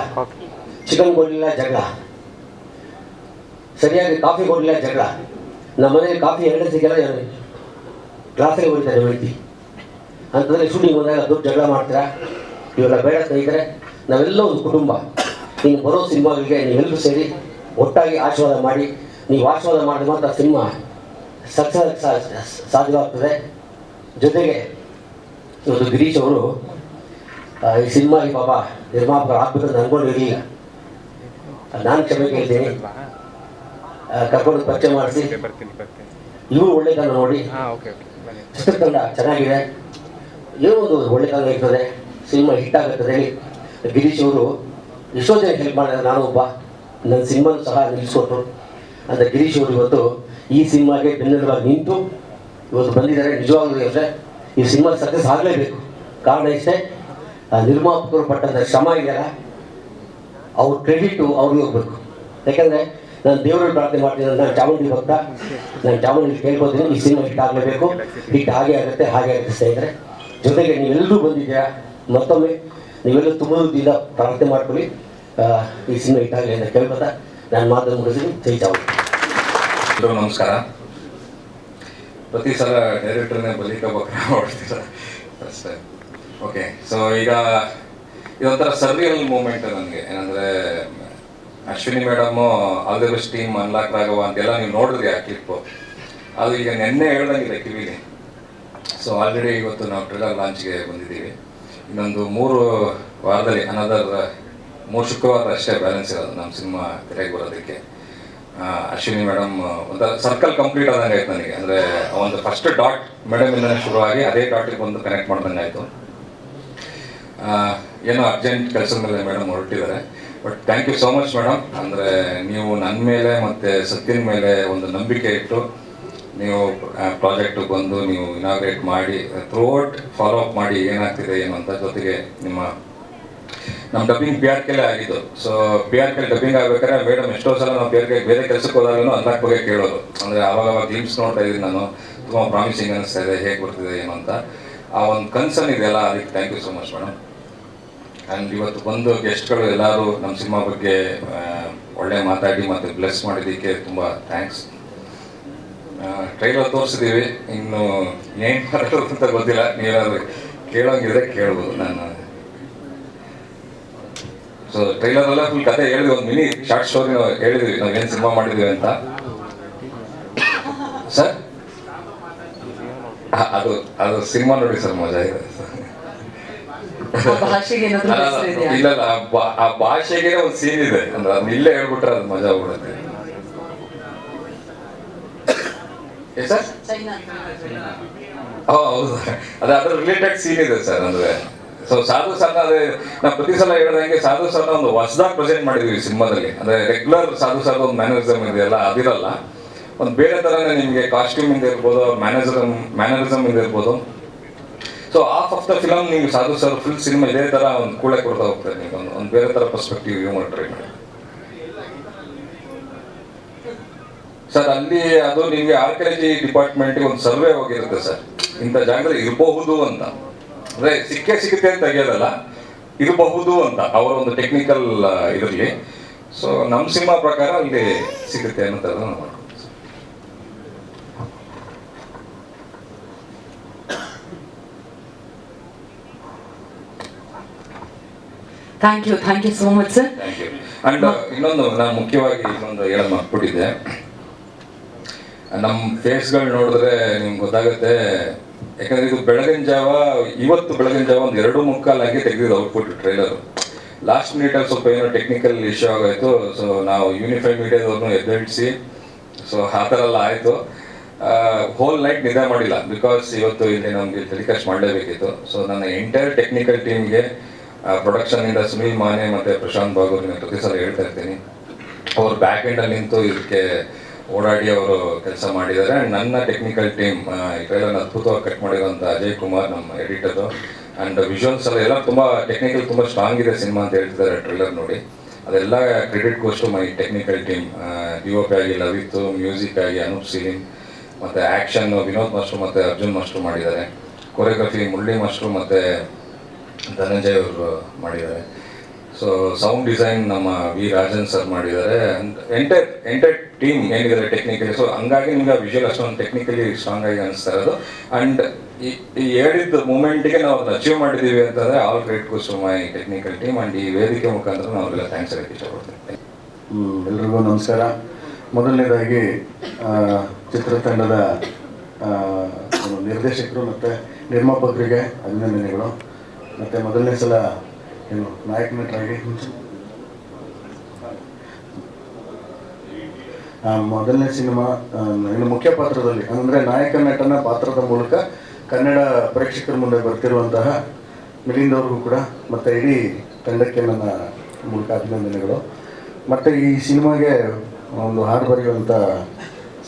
E: ಚಿಕನ್ ಕೊಡಲಿಲ್ಲ ಜಗಳ, ಸರಿಯಾಗಿ ಕಾಫಿ ಕೊಡಲಿಲ್ಲ ಜಗಳ. ನಮ್ಮ ಮನೇಲಿ ಕಾಫಿ 2 ಸಿಗಲ್ಲ, ಗ್ಲಾಸಲ್ಲಿ ಹೊಡಿತಾರೆ ಹೇಳ್ತಿ ಅಂತಂದರೆ ಶೂಟಿಂಗ್ ಬಂದಾಗ ದೊಡ್ಡ ಜಗಳ ಮಾಡ್ತೀರಾ. ಇವೆಲ್ಲ ಬೇಡ ಸ್ನೇಹಿತರೆ. ನಾವೆಲ್ಲ ಒಂದು ಕುಟುಂಬ. ನೀನು ಬರೋ ಸಿನಿಮಾಗಳಿಗೆ ನೀವೆಲ್ಲರೂ ಸೇರಿ ಒಟ್ಟಾಗಿ ಆಶೀರ್ವಾದ ಮಾಡಿ, ನೀವು ಆಶೀರ್ವಾದ ಮಾಡಿದ ಮಾತ್ರ ಸಿನಿಮಾ ಸಕ್ಸಸ್ ಸಾಧ್ಯವಾಗ್ತದೆ. ಜೊತೆಗೆ ಇವತ್ತು ಗಿರೀಶ್ ಅವರು ಈ ಸಿನಿಮಾಗೆ ಪಾಪ ನಿರ್ಮಾಪಕರು ಆಗ್ಬೇಕಂತ ಅಂದ್ಕೊಂಡಿರಲಿಲ್ಲ. ನಾನು ಕ್ಷಮೆ ಕೇಳ್ತೀನಿ. ಕರ್ಕೊಂಡು ಪರಿಚಯ ಮಾಡಿಸಿ ಇವರು ಒಳ್ಳೆತನ ನೋಡಿ ಚಿತ್ರತಂಡ ಚೆನ್ನಾಗಿದೆ, ಏನೋ ಒಂದು ಒಳ್ಳೆತನ ಇರ್ತದೆ, ಸಿನಿಮಾ ಹಿಟ್ ಆಗುತ್ತದೆ ಹೇಳಿ ಗಿರೀಶ್ ಅವರು ಎಷ್ಟೋ ಜನ ಹೆಲ್ಪ್ ಮಾಡಿದ್ದಾರೆ. ನಾನು ಒಬ್ಬ, ನನ್ನ ಸಿನಿಮಾನು ಸಹ ನಿಲ್ಲಿಸ್ಕೊಟ್ರು ಅಂತ ಗಿರೀಶ್ ಅವರು ಇವತ್ತು ಈ ಸಿನಿಮಾಗೆ ಬೆನ್ನೆಲುಬಾಗಿ ನಿಂತು ಇವತ್ತು ಬಂದಿದ್ದಾರೆ. ನಿಜವಾಗ್ಲೂ ಅಂದರೆ ಈ ಸಿನಿಮಾ ಸಕ್ಸಸ್ ಆಗಲೇಬೇಕು. ಕಾರಣ ಇಷ್ಟೇ, ನಿರ್ಮಾಪಕರು ಪಟ್ಟಂಥ ಶ್ರಮ ಇದೆಯಲ್ಲ, ಅವ್ರ ಕ್ರೆಡಿಟು ಅವ್ರಿಗೆ ಹೋಗ್ಬೇಕು. ಯಾಕಂದರೆ ನಾನು ದೇವರಲ್ಲಿ ಪ್ರಾರ್ಥನೆ ಮಾಡ್ತೀನಿ, ನಾನು ಚಾಮುಂಡಿ ಭಕ್ತ, ನಾನು ಚಾಮುಂಡಿ ಕೇಳ್ಕೊತೀನಿ ಈ ಸಿನಿಮಾ ಹಿಟ್ ಆಗಲೇಬೇಕು. ಹಿಟ್ ಹಾಗೆ ಆಗುತ್ತೆ ಸ್ನೇಹಿತರೆ. ಜೊತೆಗೆ ನೀವೆಲ್ಲರೂ ಬಂದಿದ್ದೀರಾ, ಮತ್ತೊಮ್ಮೆ ನೀವೆಲ್ಲರೂ ತುಂಬ ದಿನ ಪ್ರಾರ್ಥನೆ ಮಾಡ್ಕೊಳ್ಳಿ ಈ ಸಿನಿಮಾ ಹಿಟ್ ಆಗಲಿ ಅಂತ ಕೇಳ್ಕೊತಾ ನಾನು ಮಾತನ್ನು ಮುಗಿಸ್ತೀನಿ. ಜೈ ಚಾಮುಂಡಿ.
F: ನಮಸ್ಕಾರ. ಪ್ರತಿ ಸಲ ಡೈರೆಕ್ಟರ್ನೇ ಬಲಿಕ ಬಕ್ರ ಮಾಡ್ತೀರ ಅಷ್ಟೇ. ಓಕೆ, ಸೊ ಈಗ ಇದೊಂಥರ ಸರ್ರಿಯಲ್ ಮೂಮೆಂಟ್ ನನಗೆ. ಏನಂದರೆ Ashwini madam all the best team unlock Raghava ಅಂತೆಲ್ಲ ನೀವು ನೋಡಿದ್ರಿ ಆ ಕ್ಲಿಪ್ಪು. ಅದು ಈಗ ನೆನ್ನೆ ಹೇಳ್ದಂಗಿದೆ ಕಿವಿಲಿ. ಸೊ ಆಲ್ರೆಡಿ ಇವತ್ತು ನಾವು ಟ್ರೇಲರ್ ಲಾಂಚ್ಗೆ ಬಂದಿದ್ದೀವಿ. ಇನ್ನೊಂದು 3 ವಾರದಲ್ಲಿ ಅನದರ್ 3 ಶುಕ್ರವಾರ ಅಷ್ಟೇ ಬ್ಯಾಲೆನ್ಸ್ ಇರೋದು ನಮ್ಮ ಸಿನಿಮಾ ತೆರೆಗೆ ಬರೋದಕ್ಕೆ. ಅಶ್ವಿನಿ ಮೇಡಮ್ ಒಂಥರ ಸರ್ಕಲ್ ಕಂಪ್ಲೀಟ್ ಆದಂಗೆ ಆಯ್ತು ನನಗೆ. ಅಂದರೆ ಒಂದು ಫಸ್ಟ್ ಡಾಟ್ ಮೇಡಮಿಂದನೇ ಶುರುವಾಗಿ ಅದೇ ಡಾಟಿಗೆ ಬಂದು ಕನೆಕ್ಟ್ ಮಾಡ್ದಂಗೆ ಆಯಿತು. ಏನೋ ಅರ್ಜೆಂಟ್ ಕೆಲಸದ ಮೇಲೆ ಮೇಡಮ್ ಹೊರಟಿದ್ದಾರೆ. But thank you so much madam. ಅಂದರೆ ನೀವು ನನ್ನ ಮೇಲೆ ಮತ್ತು ಸತ್ಯನ ಮೇಲೆ ಒಂದು ನಂಬಿಕೆ ಇಟ್ಟು ನೀವು ಪ್ರಾಜೆಕ್ಟಿಗೆ ಬಂದು ನೀವು ಇನಾಗ್ರೇಟ್ ಮಾಡಿ ಥ್ರೂಔಟ್ ಫಾಲೋ ಅಪ್ ಮಾಡಿ ಏನಾಗ್ತಿದೆ ಏನು ಅಂತ. ಜೊತೆಗೆ ನಮ್ಮ ಡಬ್ಬಿಂಗ್ PRKಲೇ ಆಗಿದ್ದು. ಸೊ PRK ಡಬ್ಬಿಂಗ್ ಆಗ್ಬೇಕಾದ್ರೆ ಮೇಡಮ್ ಎಷ್ಟೋ ಸಲ ನಾವು ಬೇರೆ ಕೆಲಸಕ್ಕೆ ಹೋದಾಗೂ ಅನ್ಲಾಕ್ ಬಗ್ಗೆ ಕೇಳೋದು. ಅಂದರೆ ಆವಾಗ ಗ್ಲಿಮ್ಸ್ ನೋಡ್ತಾ ಇದ್ದೀನಿ ನಾನು, ತುಂಬ ಪ್ರಾಮಿಸಿಂಗ್ ಅನ್ನಿಸ್ತಾ ಇದೆ, ಹೇಗೆ ಬರ್ತಿದೆ ಏನು ಅಂತ. ಆ ಒಂದು ಕನ್ಸರ್ನ್ ಇದೆಯಲ್ಲ, ಅದಕ್ಕೆ thank you so much madam. And ಇವತ್ತು ಬಂದು ಗೆಸ್ಟ್ಗಳು ಎಲ್ಲರೂ ನಮ್ಮ ಸಿನಿಮಾ ಬಗ್ಗೆ ಒಳ್ಳೆ ಮಾತಾಡಿ ಮತ್ತು ಬ್ಲೆಸ್ ಮಾಡಿದ್ದಕ್ಕೆ ತುಂಬ ಥ್ಯಾಂಕ್ಸ್. ಟ್ರೈಲರ್ ತೋರಿಸಿದ್ದೀವಿ, ಇನ್ನು ಏನು ಮಾಡೋದು ಅಂತ ಗೊತ್ತಿಲ್ಲ. ನೀವೇನಾದ್ರು ಕೇಳೋಂಗಿದ್ರೆ ಕೇಳ್ಬೋದು. ನಾನು ಸೊ ಟ್ರೈಲರೆಲ್ಲ ಫುಲ್ ಕತೆ ಹೇಳಿದ್ವಿ, ಒಂದು ಮಿನಿ ಶಾರ್ಟ್ ಸ್ಟೋರಿ ಹೇಳಿದ್ವಿ ನಾವೇನು ಸಿನಿಮಾ ಮಾಡಿದ್ವಿ ಅಂತ. ಸರ್ ಅದು ಸಿನಿಮಾ ನೋಡಿ ಸರ್, ಮಜಾ ಇದೆ. ಇಲ್ಲ ಆ ಭಾಷೆಗೆ ಒಂದು ಸೀನ್ ಇದೆ, ಅಂದ್ರೆ ಅದನ್ನ ಇಲ್ಲೇ ಹೇಳ್ಬಿಟ್ರೆ ಅದು ಮಜಾ ಬಿಡುತ್ತೆ. ಸರ್ ಹೌದು, ಅದ್ರ ರಿಲೇಟೆಡ್ ಸೀನ್ ಇದೆ ಸರ್. ಅಂದ್ರೆ ಸೊ ಸಾಧು ಸರ್ನ ಅದೇ ನಾವು ಪ್ರತಿ ಸಲ ಹೇಳ್ದಂಗೆ ಸಾಧು ಸರ್ನ ಒಂದು ಹೊಸದಾಗಿ ಪ್ರೆಸೆಂಟ್ ಮಾಡಿದ್ವಿ ಸಿನಿಮಾದಲ್ಲಿ. ಅಂದ್ರೆ ರೆಗ್ಯುಲರ್ ಸಾಧು ಸರ್ದ ಒಂದು ಮ್ಯಾನರಿಸಮ್ ಇದೆಯಲ್ಲ, ಅದಿರಲ್ಲ. ಒಂದು ಬೇರೆ ಥರನೇ ನಿಮಗೆ ಕಾಸ್ಟ್ಯೂಮ್ ಇಂದ ಇರ್ಬೋದು, ಅವ್ರ ಮ್ಯಾನರಿಸಮ್ ಇಂದ ಇರ್ಬೋದು. So half of the film ನೀವು ಸಾಧು ಸರ್ ಫುಲ್ ಸಿನಿಮಾ ಇದೇ ಥರ ಒಂದು ಕೂಳೆ ಕೊಡ್ತಾ ಹೋಗ್ತಾರೆ. ನೀವು ಒಂದು ಬೇರೆ ಥರ ಪರ್ಸ್ಪೆಕ್ಟಿವ್ ವ್ಯೂ ಟ್ರೈ ಮಾಡಿ ಸರ್. ಅಲ್ಲಿ ಅದು ನಿಮಗೆ ಆರ್ಕಿಯಾಲಜಿ ಡಿಪಾರ್ಟ್ಮೆಂಟ್ಗೆ ಒಂದು ಸರ್ವೆ ಹೋಗಿರುತ್ತೆ ಸರ್, ಇಂಥ ಜಾಗದಲ್ಲಿ ಇರಬಹುದು ಅಂತ. ಅಂದರೆ ಸಿಗುತ್ತೆ ಅಂತ ತೆಗಿಯೋದಲ್ಲ, ಇರಬಹುದು ಅಂತ ಅವರ ಒಂದು ಟೆಕ್ನಿಕಲ್ ಇದರಲ್ಲಿ. ಸೊ ನಮ್ಮ ಸಿನಿಮಾ ಪ್ರಕಾರ ಅಲ್ಲಿ ಸಿಗುತ್ತೆ ಅನ್ನೋದನ್ನು ನಾವು ಮಾಡ್ತೀವಿ.
A: Thank you so much sir.
F: Thank you. And ಇನ್ನೊಂದು ನಾನು ಮುಖ್ಯವಾಗಿ ಇನ್ನೊಂದು ಹೇಳೋದು ಮರ್ತ್ಬಿಟ್ಟಿದ್ದೆ. ನಮ್ಮ ಫೇಸ್ಗಳು ನೋಡಿದ್ರೆ ನಿಮ್ಗೆ ಗೊತ್ತಾಗುತ್ತೆ. ಯಾಕಂದರೆ ಇದು ಇವತ್ತು ಬೆಳಗಿನ ಜಾವ ಒಂದು 2:45 ತೆಗೆದಿದ್ದು ಔಟ್ಪುಟ್ ಟ್ರೈಲರು. ಲಾಸ್ಟ್ ಮಿನಿಟಲ್ಲಿ ಸ್ವಲ್ಪ ಏನೋ ಟೆಕ್ನಿಕಲ್ ಇಶ್ಯೂ ಆಗೋಯ್ತು. ಸೊ ನಾವು ಯೂನಿಫೈ ಮೀಡಿಯಾದವ್ರನ್ನೂ ಎದ್ದೇಳಿಸಿ, ಸೊ ಆ ಥರ ಎಲ್ಲ ಆಯಿತು. ಹೋಲ್ ನೈಟ್ ನಿದ್ದೆ ಮಾಡಿಲ್ಲ, ಬಿಕಾಸ್ ಇವತ್ತು ಇಲ್ಲಿ ನಮಗೆ ಟೆಲಿಕಾಸ್ಟ್ ಮಾಡಲೇಬೇಕಿತ್ತು. ಸೊ ನನ್ನ ಎಂಟೈರ್ ಟೆಕ್ನಿಕಲ್ ಟೀಮ್ಗೆ ಪ್ರೊಡಕ್ಷನಿಂದ ಸುನೀಲ್ ಮಾನೆ ಮತ್ತು ಪ್ರಶಾಂತ್ ಬಾಗು ಪ್ರತಿ ಸಲ ಹೇಳ್ತಾ ಇರ್ತೀನಿ, ಅವ್ರು ಬ್ಯಾಕ್ ಎಂಡಲ್ಲಿ ನಿಂತು ಇದಕ್ಕೆ ಓಡಾಡಿ ಅವರು ಕೆಲಸ ಮಾಡಿದ್ದಾರೆ. ಆ್ಯಂಡ್ ನನ್ನ ಟೆಕ್ನಿಕಲ್ ಟೀಮ್ ಈ ಟ್ರೈಲರ್ನ ಅದ್ಭುತವಾಗಿ ಕಟ್ ಮಾಡಿರೋಂಥ ಅಜಯ್ ಕುಮಾರ್ ನಮ್ಮ ಎಡಿಟರು. ಆ್ಯಂಡ್ ವಿಜುವಲ್ಸ್ ಎಲ್ಲ ತುಂಬ ಟೆಕ್ನಿಕಲ್ ತುಂಬ ಸ್ಟ್ರಾಂಗ್ ಇದೆ ಸಿನಿಮಾ ಅಂತ ಹೇಳ್ತಿದ್ದಾರೆ ಟ್ರೈಲರ್ ನೋಡಿ. ಅದೆಲ್ಲ ಕ್ರೆಡಿಟ್ ಗೋಸ್ಟು ಮೈ ಟೆಕ್ನಿಕಲ್ ಟೀಮ್. DOP ಆಗಿ ಲವಿತ್, ಮ್ಯೂಸಿಕ್ ಆಗಿ ಅನೂಪ್ ಸೀಲಿನ್, ಮತ್ತು ಆ್ಯಕ್ಷನ್ ವಿನೋದ್ ಮಾಸ್ಟರ್ ಮತ್ತು ಅರ್ಜುನ್ ಮಾಸ್ಟರ್ ಮಾಡಿದ್ದಾರೆ. ಕೊರಿಯೋಗ್ರಫಿ ಮುರಳಿ ಮಾಸ್ಟ್ರು ಮತ್ತು ಧನಂಜಯ್ ಅವರು ಮಾಡಿದ್ದಾರೆ. ಸೊ ಸೌಂಡ್ ಡಿಸೈನ್ ನಮ್ಮ ವಿ ರಾಜನ್ ಸರ್ ಮಾಡಿದ್ದಾರೆ. ಎಂಟೈರ್ ಟೀಮ್ ಏನಿದ್ದಾರೆ ಟೆಕ್ನಿಕಲಿ, ಸೊ ಹಂಗಾಗಿ ನಿಮ್ಗೆ ವಿಜುವಲ್ ಅಷ್ಟೊಂದು ಟೆಕ್ನಿಕಲಿ ಸ್ಟ್ರಾಂಗ್ ಆಗಿ ಅನಿಸ್ತಾ ಇರೋದು. ಆ್ಯಂಡ್ ಈ ಹೇಳಿದ ಮೂಮೆಂಟಿಗೆ ನಾವು ಅದನ್ನ ಅಚೀವ್ ಮಾಡಿದ್ದೀವಿ ಅಂತಂದರೆ all great goes to my technical team. And ಈ ವೇದಿಕೆ ಮುಖಾಂತರ ನಾವೆಲ್ಲ ಥ್ಯಾಂಕ್ಸ್ ಹೇಳಕ್ಕೆ ಇಷ್ಟಪಡ್ತೀನಿ.
G: ಎಲ್ರಿಗೂ ನಮಸ್ಕಾರ. ಮೊದಲನೇದಾಗಿ ಚಿತ್ರತಂಡದ ನಿರ್ದೇಶಕರು ಮತ್ತು ನಿರ್ಮಾಪಕರಿಗೆ ಅಭಿನಂದನೆಗಳು. ಮತ್ತು ಮೊದಲನೇ ಸಲ ನಾಯಕ ನಟರಾಗಿ ಮೊದಲನೇ ಸಿನಿಮಾ ಇನ್ನು ಮುಖ್ಯ ಪಾತ್ರದಲ್ಲಿ ಅಂದರೆ ನಾಯಕ ನಟನ ಪಾತ್ರದ ಮೂಲಕ ಕನ್ನಡ ಪ್ರೇಕ್ಷಕರ ಮುಂದೆ ಬರ್ತಿರುವಂತಹ ಮಿಲಿಂದ್ ಅವ್ರಿಗೂ ಕೂಡ ಮತ್ತು ಇಡೀ ತಂಡಕ್ಕೆ ನನ್ನ ಮೂಲಕ ಅಭಿನಂದನೆಗಳು. ಮತ್ತು ಈ ಸಿನಿಮಾಗೆ ಒಂದು ಹಾಡು ಬರೆಯುವಂಥ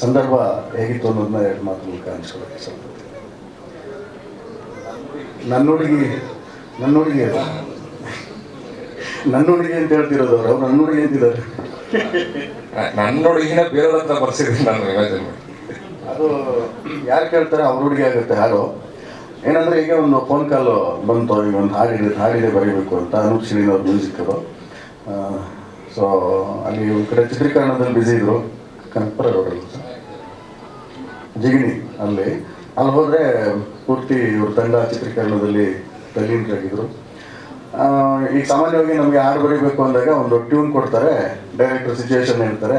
G: ಸಂದರ್ಭ ಹೇಗಿತ್ತು ಅನ್ನೋದನ್ನ 2 ಮಾತು ಮೂಲಕ ಹಂಚ್ಕೊಳ್ಳೋಕ್ಕೆ ಇಷ್ಟಪಡ್ತೀನಿ. ನನ್ನ ಹುಡುಗಿ ಅಂತ ಹೇಳ್ತಿರೋದು ಅವ್ರು ನನ್ನ ಹುಡುಗಿ ಅಂತಿದ್ದಾರೆ.
F: ನನ್ನ ಹುಡುಗಿನ ಬೇರೆಯವ್ರ ಹತ್ರ ಬರ್ಸಿದ್ದೀನಿ ನಾನು ಇಮ್ಯಾಜಿನ್ ಮಾಡಿ.
G: ಅದು ಯಾರು ಕೇಳ್ತಾರೆ ಅವ್ರ ಹುಡುಗಿ ಆಗುತ್ತೆ ಹಾಡು. ಏನಂದರೆ ಈಗ ಒಂದು ಫೋನ್ ಕಾಲು ಬಂತು, ಈಗ ಒಂದು ಹಾಡಿದೆ ಬರೀಬೇಕು ಅಂತ. ಅನೂಪ್ ಶ್ರೀನವ್ರ ಮ್ಯೂಸಿಕ್ ಅದು. ಸೊ ಅಲ್ಲಿ ಒಂದು ಕಡೆ ಚಿತ್ರೀಕರಣದಲ್ಲಿ ಬ್ಯುಸಿ ಇದ್ರು, ಕನಕಪುರ ರೋಡಲ್ಲಿ ಜಿಗಿಣಿ ಅಲ್ಲಿ ಹೋದರೆ ಪೂರ್ತಿ ಇವ್ರ ತಂಡ ಚಿತ್ರೀಕರಣದಲ್ಲಿ ತಲ್ಲೀನರಾಗಿದ್ದರು. ಈಗ ಸಾಮಾನ್ಯವಾಗಿ ನಮಗೆ ಹಾಡು ಬರೀಬೇಕು ಅಂದಾಗ ಒಂದು ಟ್ಯೂನ್ ಕೊಡ್ತಾರೆ, ಡೈರೆಕ್ಟರ್ ಸಿಚುವೇಶನ್ ಹೇಳ್ತಾರೆ,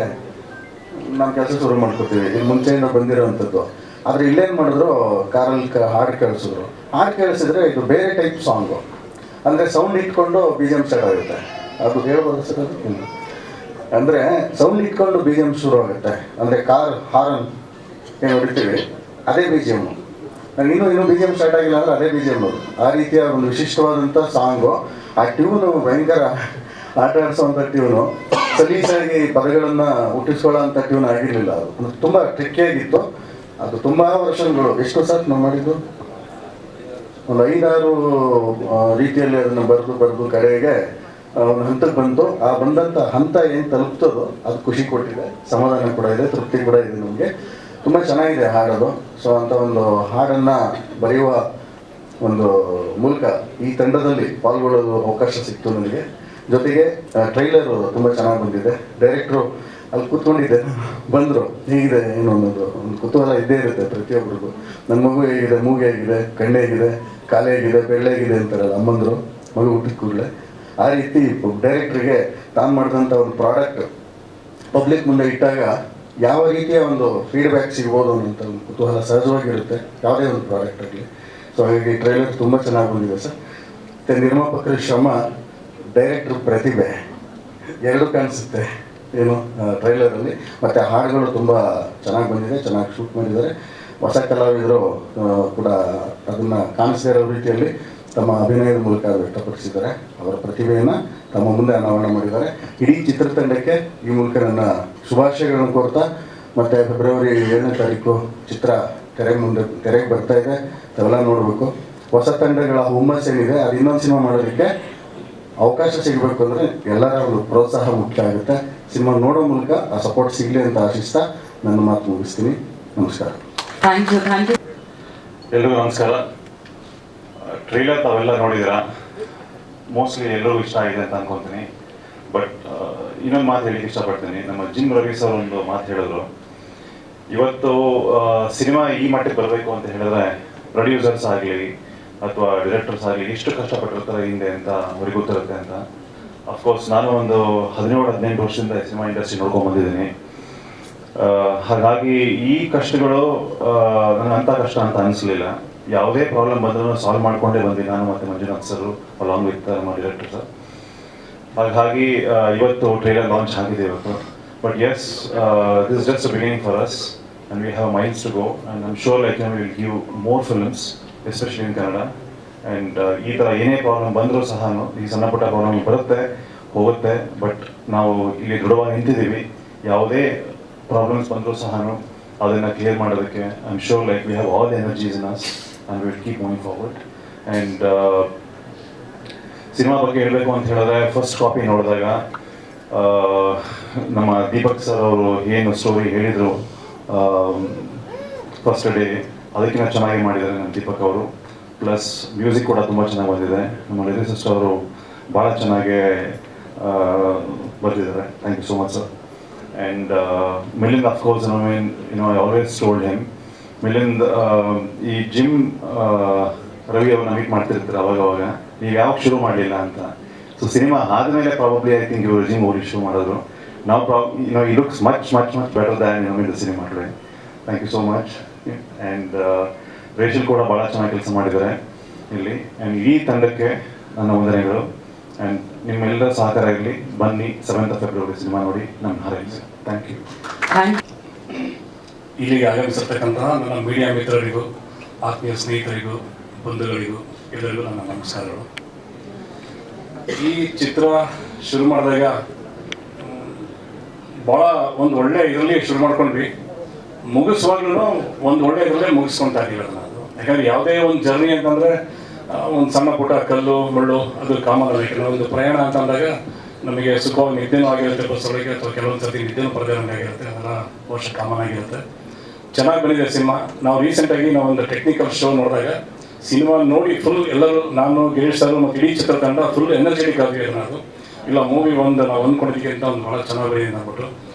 G: ನಾವು ಕೆಲಸ ಶುರು ಮಾಡ್ಕೊತೀವಿ. ಇದು ಮುಂಚೆಯಿಂದ ಬಂದಿರೋವಂಥದ್ದು. ಆದರೆ ಇಲ್ಲೇನು ಮಾಡಿದ್ರು, ಕಾರಲ್ಲಿ ಹಾಡು ಕೇಳಿಸಿದ್ರು. ಹಾಡು ಕೇಳಿಸಿದ್ರೆ ಇದು ಬೇರೆ ಟೈಪ್ ಸಾಂಗು, ಅಂದರೆ ಸೌಂಡ್ ಇಟ್ಕೊಂಡು BGM ಸ್ಟಾರ್ಟ್ ಆಗುತ್ತೆ. ಅದು ಹೇಳ್ಬೋದು ಸರ್, ಅದು ಅಂದರೆ ಸೌಂಡ್ ಇಟ್ಕೊಂಡು BGM ಶುರು ಆಗುತ್ತೆ. ಅಂದರೆ ಕಾರ್ ಹಾರನ್ ಏನು ಹೊಡಿತೀವಿ ಅದೇ BGM. ಇನ್ನೂ BGM ಸ್ಟಾರ್ಟ್ ಆಗಿಲ್ಲ ಅಂದರೆ ಅದೇ BGM ಅದು. ಆ ರೀತಿಯ ಒಂದು ವಿಶಿಷ್ಟವಾದಂಥ ಸಾಂಗು. ಆ ಟ್ಯೂನು ಭಯಂಕರ ಆಟ ಆಡಿಸೋವಂಥ ಟ್ಯೂನು, ಸಲೀಸಾಗಿ ಪದಗಳನ್ನು ಹುಟ್ಟಿಸ್ಕೊಳ್ಳೋ ಅಂಥ ಟ್ಯೂನ್ ಆಗಿರಲಿಲ್ಲ. ಅದು ತುಂಬ ಟ್ರಿಕ್ಕಿಯಾಗಿತ್ತು. ಅದು ತುಂಬ ವರ್ಷಗಳು, ಎಷ್ಟು ಸರ್ ನಾವು ಮಾಡಿದ್ದು, ಒಂದು 5-6 ರೀತಿಯಲ್ಲಿ ಅದನ್ನು ಬರೆದು ಕಡೆಗೆ ಒಂದು ಹಂತಕ್ಕೆ ಬಂತು. ಆ ಬಂದಂಥ ಹಂತ ಏನು ತಲುಪ್ತದೋ ಅದು ಖುಷಿ ಕೊಟ್ಟಿದೆ, ಸಮಾಧಾನ ಕೂಡ ಇದೆ, ತೃಪ್ತಿ ಕೂಡ ಇದೆ. ನಮಗೆ ತುಂಬ ಚೆನ್ನಾಗಿದೆ ಹಾಡೋದು. ಸೊ ಅಂಥ ಒಂದು ಹಾಡನ್ನು ಬರೆಯುವ ಒಂದು ಮೂಲಕ ಈ ತಂಡದಲ್ಲಿ ಪಾಲ್ಗೊಳ್ಳೋದು ಅವಕಾಶ ಸಿಕ್ತು ನನಗೆ. ಜೊತೆಗೆ ಟ್ರೈಲರು ತುಂಬ ಚೆನ್ನಾಗಿ ಬಂದಿದೆ. ಡೈರೆಕ್ಟ್ರು ಅಲ್ಲಿ ಕೂತ್ಕೊಂಡಿದ್ದೆ, ಬಂದರು, ಹೇಗಿದೆ ಏನು ಅನ್ನೋದು ಒಂದು ಕುತೂಹಲ ಇದ್ದೇ ಇರುತ್ತೆ ಪ್ರತಿಯೊಬ್ಬರಿಗೂ. ನನ್ನ ಮಗು ಹೇಗಿದೆ, ಮೂಗು ಹೇಗಿದೆ, ಕಣ್ಣು ಹೇಗಿದೆ, ಕಾಲು ಹೇಗಿದೆ, ಬೆಳ್ಳೆ ಹೇಗಿದೆ ಅಂತಾರಲ್ಲ ಅಮ್ಮಂದರು ಮಗು ಹುಟ್ಟಿದ ಕೂಡಲೇ. ಆ ರೀತಿ ಡೈರೆಕ್ಟ್ರಿಗೆ ತಾನು ಮಾಡಿದಂಥ ಒಂದು ಪ್ರಾಡಕ್ಟ್ ಪಬ್ಲಿಕ್ ಮುಂದೆ ಇಟ್ಟಾಗ ಯಾವ ರೀತಿಯ ಒಂದು ಫೀಡ್ಬ್ಯಾಕ್ ಸಿಗ್ಬೋದು ಅನ್ನೋಂಥ ಒಂದು ಕುತೂಹಲ ಸಹಜವಾಗಿರುತ್ತೆ ಯಾವುದೇ ಒಂದು ಪ್ರಾಡಕ್ಟ್ ಆಗಲಿ. ಸೊ ಹಾಗಾಗಿ ಟ್ರೈಲರ್ ತುಂಬ ಚೆನ್ನಾಗಿ ಬಂದಿದೆ ಸರ್. ಮತ್ತು ನಿರ್ಮಾಪಕರ ಶ್ರಮ, ಡೈರೆಕ್ಟ್ರ್ ಪ್ರತಿಭೆ ಎರಡೂ ಕಾಣಿಸುತ್ತೆ ಏನು ಟ್ರೈಲರಲ್ಲಿ. ಮತ್ತು ಹಾಡುಗಳು ತುಂಬ ಚೆನ್ನಾಗಿ ಬಂದಿದೆ, ಚೆನ್ನಾಗಿ ಶೂಟ್ ಮಾಡಿದ್ದಾರೆ. ಹೊಸ ಕಲಾವಿದರು ಕೂಡ ಅದನ್ನು ಕಾಣಿಸದೇ ಇರೋ ರೀತಿಯಲ್ಲಿ ತಮ್ಮ ಅಭಿನಯದ ಮೂಲಕ ವ್ಯಕ್ತಪಡಿಸಿದ್ದಾರೆ. ಅವರ ಪ್ರತಿಭೆಯನ್ನು ತಮ್ಮ ಮುಂದೆ ಅನಾವರಣ ಮಾಡಿದ್ದಾರೆ. ಇಡೀ ಚಿತ್ರತಂಡಕ್ಕೆ ಈ ಮೂಲಕ ನನ್ನ ಶುಭಾಶಯಗಳನ್ನು ಕೋರ್ತಾ, ಮತ್ತು ಫೆಬ್ರವರಿ 7ನೇ ತಾರೀಕು ಚಿತ್ರ ತೆರೆಗೆ ಬರ್ತಾ ಇದೆ, ಅವೆಲ್ಲ ನೋಡಬೇಕು. ಹೊಸ ತಂಡಗಳ ಹುಮ್ಮಸ್ ಏನಿದೆ, ಅದು ಇನ್ನೊಂದು ಸಿನಿಮಾ ಮಾಡೋದಕ್ಕೆ ಅವಕಾಶ ಸಿಗಬೇಕು ಅಂದರೆ ಎಲ್ಲರ ಒಂದು ಪ್ರೋತ್ಸಾಹ ಮುಖ್ಯ ಆಗುತ್ತೆ. ಸಿನಿಮಾ ನೋಡೋ ಮೂಲಕ ಆ ಸಪೋರ್ಟ್ ಸಿಗಲಿ ಅಂತ ಆಶಿಸ್ತಾ ನನ್ನ ಮಾತು ಮುಗಿಸ್ತೀನಿ. ನಮಸ್ಕಾರ.
A: Thank you.
H: ಎಲ್ರಿಗೂ ನಮಸ್ಕಾರ. ಟ್ರೈಲರ್ ತಾವೆಲ್ಲ ನೋಡಿದ್ದೀರಾ, ಮೋಸ್ಟ್ಲಿ ಎಲ್ಲರಿಗೂ ಇಷ್ಟ ಆಗಿದೆ ಅಂತ ಅನ್ಕೊತೀನಿ. ಬಟ್ ಇನ್ನೊಂದು ಮಾತು ಹೇಳಿಕ್ಕೆ ಇಷ್ಟಪಡ್ತೀನಿ. ನಮ್ಮ ಜಿಮ್ ರವಿ ಸರ್ ಒಂದು ಮಾತು ಹೇಳಿದ್ರು, ಇವತ್ತು ಸಿನಿಮಾ ಈ ಮಟ್ಟಿಗೆ ಬರಬೇಕು ಅಂತ ಹೇಳಿದ್ರೆ ಪ್ರೊಡ್ಯೂಸರ್ಸ್ ಆಗಲಿ ಅಥವಾ ಡೈರೆಕ್ಟರ್ಸ್ ಆಗಲಿ ಎಷ್ಟು ಕಷ್ಟಪಟ್ಟಿರ್ತಾರೆ ಹಿಂದೆ ಅಂತ ಅವ್ರಿಗೆ ಗೊತ್ತಿರುತ್ತೆ ಅಂತ. ಅಫ್ಕೋರ್ಸ್ ನಾನು ಒಂದು 17-18 ವರ್ಷದಿಂದ ಸಿನಿಮಾ ಇಂಡಸ್ಟ್ರಿ ನೋಡ್ಕೊಂಡು ಬಂದಿದ್ದೀನಿ. ಹಾಗಾಗಿ ಈ ಕಷ್ಟಗಳು ನನಗೆ ಅಂಥ ಕಷ್ಟ ಅಂತ ಅನಿಸ್ಲಿಲ್ಲ. ಯಾವುದೇ ಪ್ರಾಬ್ಲಮ್ ಬಂದರೂ ಸಾಲ್ವ್ ಮಾಡಿಕೊಂಡೇ ಬಂದಿದ್ದೀನಿ ನಾನು ಮತ್ತು ಮಂಜುನಾಥ್ ಸರ್ ಅಲಾಂಗ್ ವಿತ್ ನಮ್ಮ ಡೈರೆಕ್ಟರ್ ಸರ್. ಹಾಗಾಗಿ ಇವತ್ತು ಟ್ರೈಲರ್ ಲಾಂಚ್ ಆಗಿದೆ ಇವತ್ತು. But yes, this is just a beginning for us and we have miles to go and I am sure like you will give more films especially in Kannada. And ಈ ಥರ ಏನೇ problem ಬಂದರೂ ಸಹ ಈ ಸಣ್ಣ ಪುಟ್ಟ ಪ್ರಾಬ್ಲಮ್ ಬರುತ್ತೆ ಹೋಗುತ್ತೆ, ಬಟ್ ನಾವು ಇಲ್ಲಿ ದೃಢವಾಗಿ ನಿಂತಿದ್ದೀವಿ. ಯಾವುದೇ ಪ್ರಾಬ್ಲಮ್ಸ್ ಬಂದರೂ ಸಹ ಅದನ್ನು ಕ್ಲಿಯರ್ ಮಾಡೋದಕ್ಕೆ I am sure like we have all the energies in us and will keep moving forward. And cinema ಬಗ್ಗೆ ಹೇಳಬೇಕು ಅಂತ ಹೇಳಿದ್ರೆ, ಫಸ್ಟ್ ಕಾಪಿ ನೋಡಿದಾಗ ನಮ್ಮ ದೀಪಕ್ ಸರ್ ಅವರು ಏನು ಸ್ಟೋರಿ ಹೇಳಿದರು ಫಸ್ಟ್ ಡೇ, ಅದಕ್ಕಿಂತ ಚೆನ್ನಾಗಿ ಮಾಡಿದ್ದಾರೆ ನಮ್ಮ ದೀಪಕ್ ಅವರು. ಪ್ಲಸ್ ಮ್ಯೂಸಿಕ್ ಕೂಡ ತುಂಬ ಚೆನ್ನಾಗಿ ಬಂದಿದೆ. ನಮ್ಮ ಲಿರಿಸಿಸ್ಟ್ ಅವರು ಭಾಳ ಚೆನ್ನಾಗಿ ಬರ್ತಿದ್ದಾರೆ. Thank you so much sir. And Milind of course I always told him, Milind ಈ ಜಿಮ್ ರವಿ ಅವ್ರನ್ನ ಮೀಟ್ ಮಾಡ್ತಿರ್ತಾರೆ ಅವಾಗ ನೀವು ಯಾವಾಗ ಶುರು ಮಾಡಲಿಲ್ಲ ಅಂತ. ಸೊ ಸಿನಿಮಾ ಆದಮೇಲೆ ಪ್ರಾಬಬ್ಲಿ ಐ ಥಿಂಕ್ ಇವರು ಜಿಮ್ ಅವ್ರಿಗೆ ಶುರು ಮಾಡಿದ್ರು. ನಾವು ಈ looks much better than in the cinema today. Thank you so much. And Rachel ಕೂಡ ಭಾಳ ಚೆನ್ನಾಗಿ ಕೆಲಸ ಮಾಡಿದ್ದಾರೆ ಇಲ್ಲಿ. ಆ್ಯಂಡ್ ಈ ತಂಡಕ್ಕೆ ನನ್ನ ವಂದನೆಗಳು. ಆ್ಯಂಡ್ ನಿಮ್ಮೆಲ್ಲರ ಸಹಕಾರ ಇರಲಿ. ಬನ್ನಿ 7th ಫೆಬ್ರವರಿ ಸಿನಿಮಾ ನೋಡಿ ನಮ್ಮ ಹಾರೈಸಿ. Thank you.
I: ಇಲ್ಲಿಗೆ ಆಗಮಿಸಿರ್ತಕ್ಕಂತಹ ನನ್ನ ಮೀಡಿಯಾ ಮಿತ್ರರಿಗೂ, ಆತ್ಮೀಯ ಸ್ನೇಹಿತರಿಗೂ, ಬಂಧುಗಳಿಗೂ ಎಲ್ಲರಿಗೂ ನನ್ನ ನಮಸ್ಕಾರಗಳು. ಈ ಚಿತ್ರ ಶುರು ಮಾಡಿದಾಗ ಭಾಳ ಒಂದು ಒಳ್ಳೆ ಇದರಲ್ಲಿ ಶುರು ಮಾಡ್ಕೊಂಡ್ವಿ. ಮುಗಿಸುವಾಗ್ಲೂ ಒಂದು ಒಳ್ಳೆ ಇದರಲ್ಲೇ ಮುಗಿಸ್ಕೊತಾ ಇದ್ದೀವಿ ನಾವು. ಯಾಕಂದರೆ ಯಾವುದೇ ಒಂದು ಜರ್ನಿ ಅಂತಂದರೆ ಒಂದು ಸಣ್ಣ ಪುಟ್ಟ ಕಲ್ಲು ಮುಳ್ಳು ಅದು ಕಾಮನ್ ಆಗಬೇಕು. ಒಂದು ಪ್ರಯಾಣ ಅಂತ ಅಂದಾಗ ನಮಗೆ ಸುಖವಾಗಿ ನಿದ್ದೆನೂ ಆಗಿರುತ್ತೆ ಬಸ್ಸೊಳಗೆ, ಅಥವಾ ಕೆಲವೊಂದು ಸರ್ತಿ ನಿದ್ದೆನೂ ಆಗಿರುತ್ತೆ. ಅದೆಲ್ಲ ವರ್ಷ ಕಾಮನ್ ಆಗಿರುತ್ತೆ. ಚೆನ್ನಾಗಿ ಬಂದಿದೆ ಸಿನಿಮಾ. ನಾವು ರೀಸೆಂಟಾಗಿ ಒಂದು ಟೆಕ್ನಿಕಲ್ ಶೋ ನೋಡಿದಾಗ ಸಿನಿಮಾ ನೋಡಿ ಫುಲ್ ಎಲ್ಲರೂ, ನಾನು ಗಿರೀಶ್ ಸರ್ ಮತ್ತು ಇಡೀ ಚಿತ್ರತಂಡ ಫುಲ್ ಎನರ್ಜೆಟಿಕ್ ಆಗಿದೆ. ನಾವು ಇಲ್ಲ ಮೂವಿ ನಾವು ಅಂದ್ಕೊಂಡಿದ್ದೀವಿ ಅಂತ ಒಂದು ಭಾಳ ಚೆನ್ನಾಗಿ ಬಂದಿದೆ ಅಂದ್ಬಿಟ್ಟು.